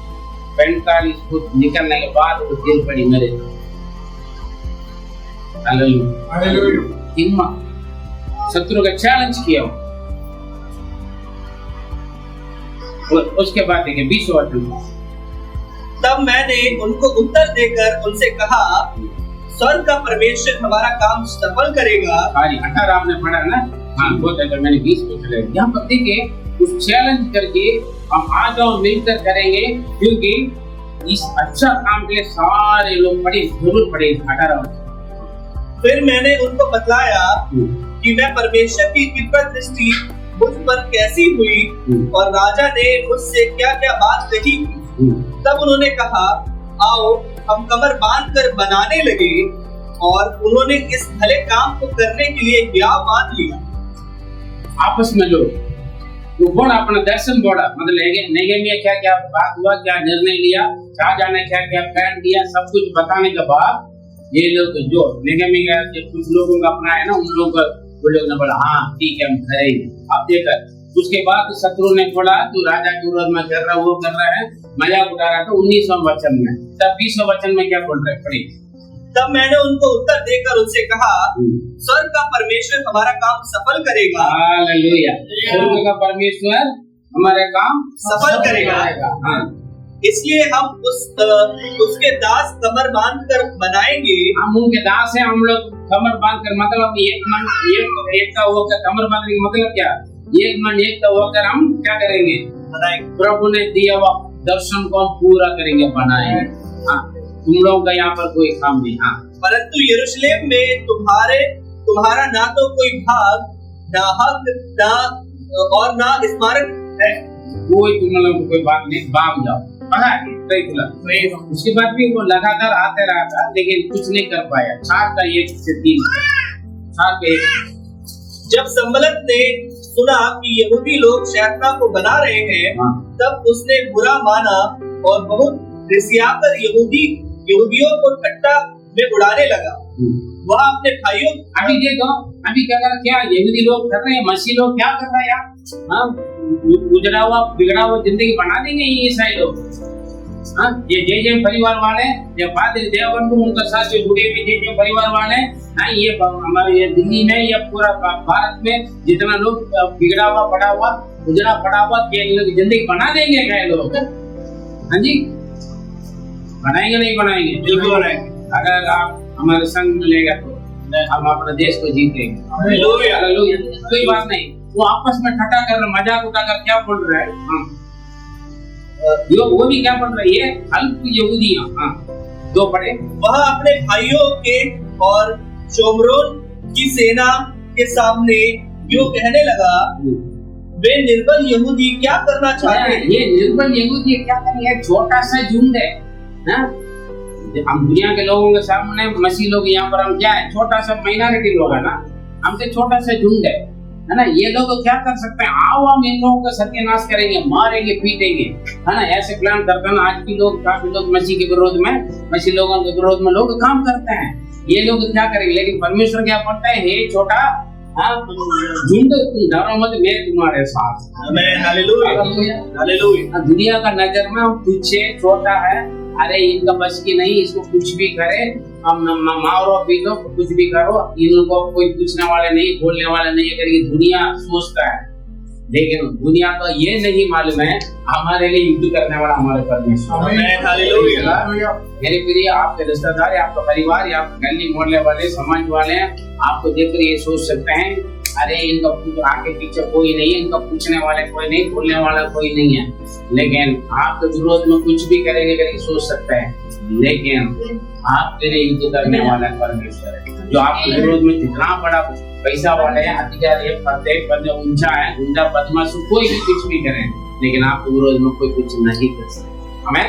45 फुट निकलने के बाद वो दिल पड़ी मेरे। हालेलुया। हिम्मत, शत्रु का चैलेंज किया। उसके बाद देखिए 20 वचन। तब मैंने उनको उत्तर देकर उनसे कहा, स्वर्ग का परमेश्वर हमारा काम सफल करेगा। 18 आपने पढ़ा ना? हाँ, बहुत अच्छा। मैंने 20 में चले यहाँ पर देखिए, उस चैलेंज करके हम आ जाओ मिलकर करेंगे, क्योंकि इस अच्छा काम के लिए सारे लोग बड़ी जरूरत पड़ेगी। 18 फिर मैंने उनको बतलाया कि मैं परमेश्वर की कृपा दृष्टि मुझ पर कैसी हुई और राजा ने मुझसे क्या क्या बात कही। तब उन्होंने कहा, आओ हम कमर बांध कर बनाने लगे, और उन्होंने इस भले काम को करने के लिए ब्याह बांध लिया। आपस में लोग वो बोला, अपना दर्शन बोला, मतलब नेगेमिया क्या क्या बात हुआ, क्या निर्णय लिया, राजा ने क्या क्या प्लान किया, सब कुछ बताने के बाद ये लोग जो नेगेमिया के कुछ लोगों का अपना है ना, उन लोग वो लोग ने बोला हाँ ठीक है हम करेंगे। अब देखकर उसके बाद शत्रु ने बोला तू राजा के विरोध में कर रहा है, वो कर रहा है, मजाक उठा रहा था। 19वां वचन में, तब 20वां वचन में क्या बोल रहे पढ़ी। तब मैंने उनको उत्तर देकर उनसे कहा, स्वर्ग का परमेश्वर हमारा काम सफल करेगा। हालेलुया। स्वर्ग का परमेश्वर हमारा काम सफल करेगा। हाँ। इसलिए हम उसके दास कमर बांध कर बनाएंगे। हम उनके दास हैं, हम लोग कमर बांध कर, मतलब एक का होकर कमर बांधने का मतलब क्या, एक मन एक का होकर हम क्या करेंगे, बनाएंगे। प्रभु ने दिया हुआ दर्शन को हम पूरा करेंगे, बनाएंगे। हाँ, तुम लोगों का यहाँ पर कोई काम नहीं। हाँ, परंतु यरूशलेम में तुम्हारा ना तो कोई भाग, ना हक, ना और ना स्मारक है। कोई तुम लोगों को कोई बात नहीं, भाग जाओ। पढ़ा है उसके बाद भी वो लगातार आते रहा था, लेकिन कुछ नहीं कर पाया। 4 का 1 से 3 4 के 1। जब संबलत ने सुना कि यहूदी लोग शैतान को बना रहे हैं, तब उसने बुरा माना और बहुत रिसियाकर यहूदियों को ठट्टा में उड़ाने लगा। वह अपने भाइयों, अभी देखो अभी क्या यहूदी लोग कर रहे हैं, मसीह लोग क्या कर रहे हैं यार, उजड़ा हुआ बिगड़ा हुआ जिंदगी बना देंगे ये ईसाई लोग। हाँ, ये जे परिवार वाले, ये पादरी देवबंधु उनका साथ जो जुड़े हुए जे परिवार वाले, हाँ, ये हमारे ये दिल्ली में या पूरा भारत में जितना लोग बिगड़ा हुआ पड़ा हुआ उजड़ा पड़ा हुआ जिंदगी बना देंगे क्या लोग? हाँ जी, बनाएंगे नहीं बनाएंगे? बिल्कुल बनाएंगे। अगर आप हमारे संग मिलेगा तो हम अपने देश को जीतेंगे। हालेलुया। कोई बात नहीं, वो आपस में ठट्टा कर रहे, मजाक उठाकर क्या बोल रहे हैं। हाँ, वो भी क्या बोल रहे हैं, अल्प यहूदियां। हाँ, 2 पढ़े। वह अपने भाइयों के और शोमरोन की सेना के सामने यूं कहने लगा, वे निर्बल यहूदी क्या करना चाहते हैं? ये निर्बल यहूदी क्या करेंगे? छोटा सा झुंड है। हाँ? हम दुनिया के लोगों के सामने मसीह लोग यहाँ पर हम क्या है, छोटा सा माइनॉरिटी लोग है ना, हमसे छोटा सा झुंड है ना। ये लोग क्या कर सकते हैं, आओ हम इन लोगों का सत्यानाश करेंगे, मारेंगे, पीटेंगे, है ना। ऐसे प्लान करते हैं। आज भी लोग, काफी लोग मसीह के विरोध में, मसीह लोगों के विरोध में लोग काम करते हैं। ये लोग क्या करेंगे, लेकिन परमेश्वर क्या बोलता है, हे छोटा झुंड तुम डरो मत, मैं तुम्हारे साथ। आमीन। हालेलुया। हालेलुया। दुनिया का नजर में हम तुझसे छोटा है, अरे इनका बस की नहीं, इसको कुछ भी करे, मारो पीटो, कुछ भी करो, इनको कोई पूछने वाले नहीं, बोलने वाले नहीं, करके दुनिया सोचता है। लेकिन दुनिया को ये नहीं मालूम है हमारे लिए युद्ध करने वाला हमारे परमेश्वर। आमीन। हालेलुया। मेरे प्रिय, आपके रिश्तेदार, आपका परिवार, आपके गली मोहल्ले वाले, समाज वाले आपको देखकर ये सोच सकते हैं, अरे इनका आगे पीछे कोई नहीं है, इनका पूछने वाले कोई नहीं, बोलने वाला कोई नहीं है। लेकिन आपके विरोध में कुछ भी करेंगे करके सोच सकते हैं, लेकिन आपके लिए युद्ध करने वाला परमेश्वर है, जो आपके विरोध में जितना बड़ा पैसा वाले हैं, अधिकार है, प्रत्येक बंदे ऊंचा है, गुंडा बदमाश, कोई भी कुछ भी करे, लेकिन आपके विरोध में कोई कुछ नहीं कर सकता। हमें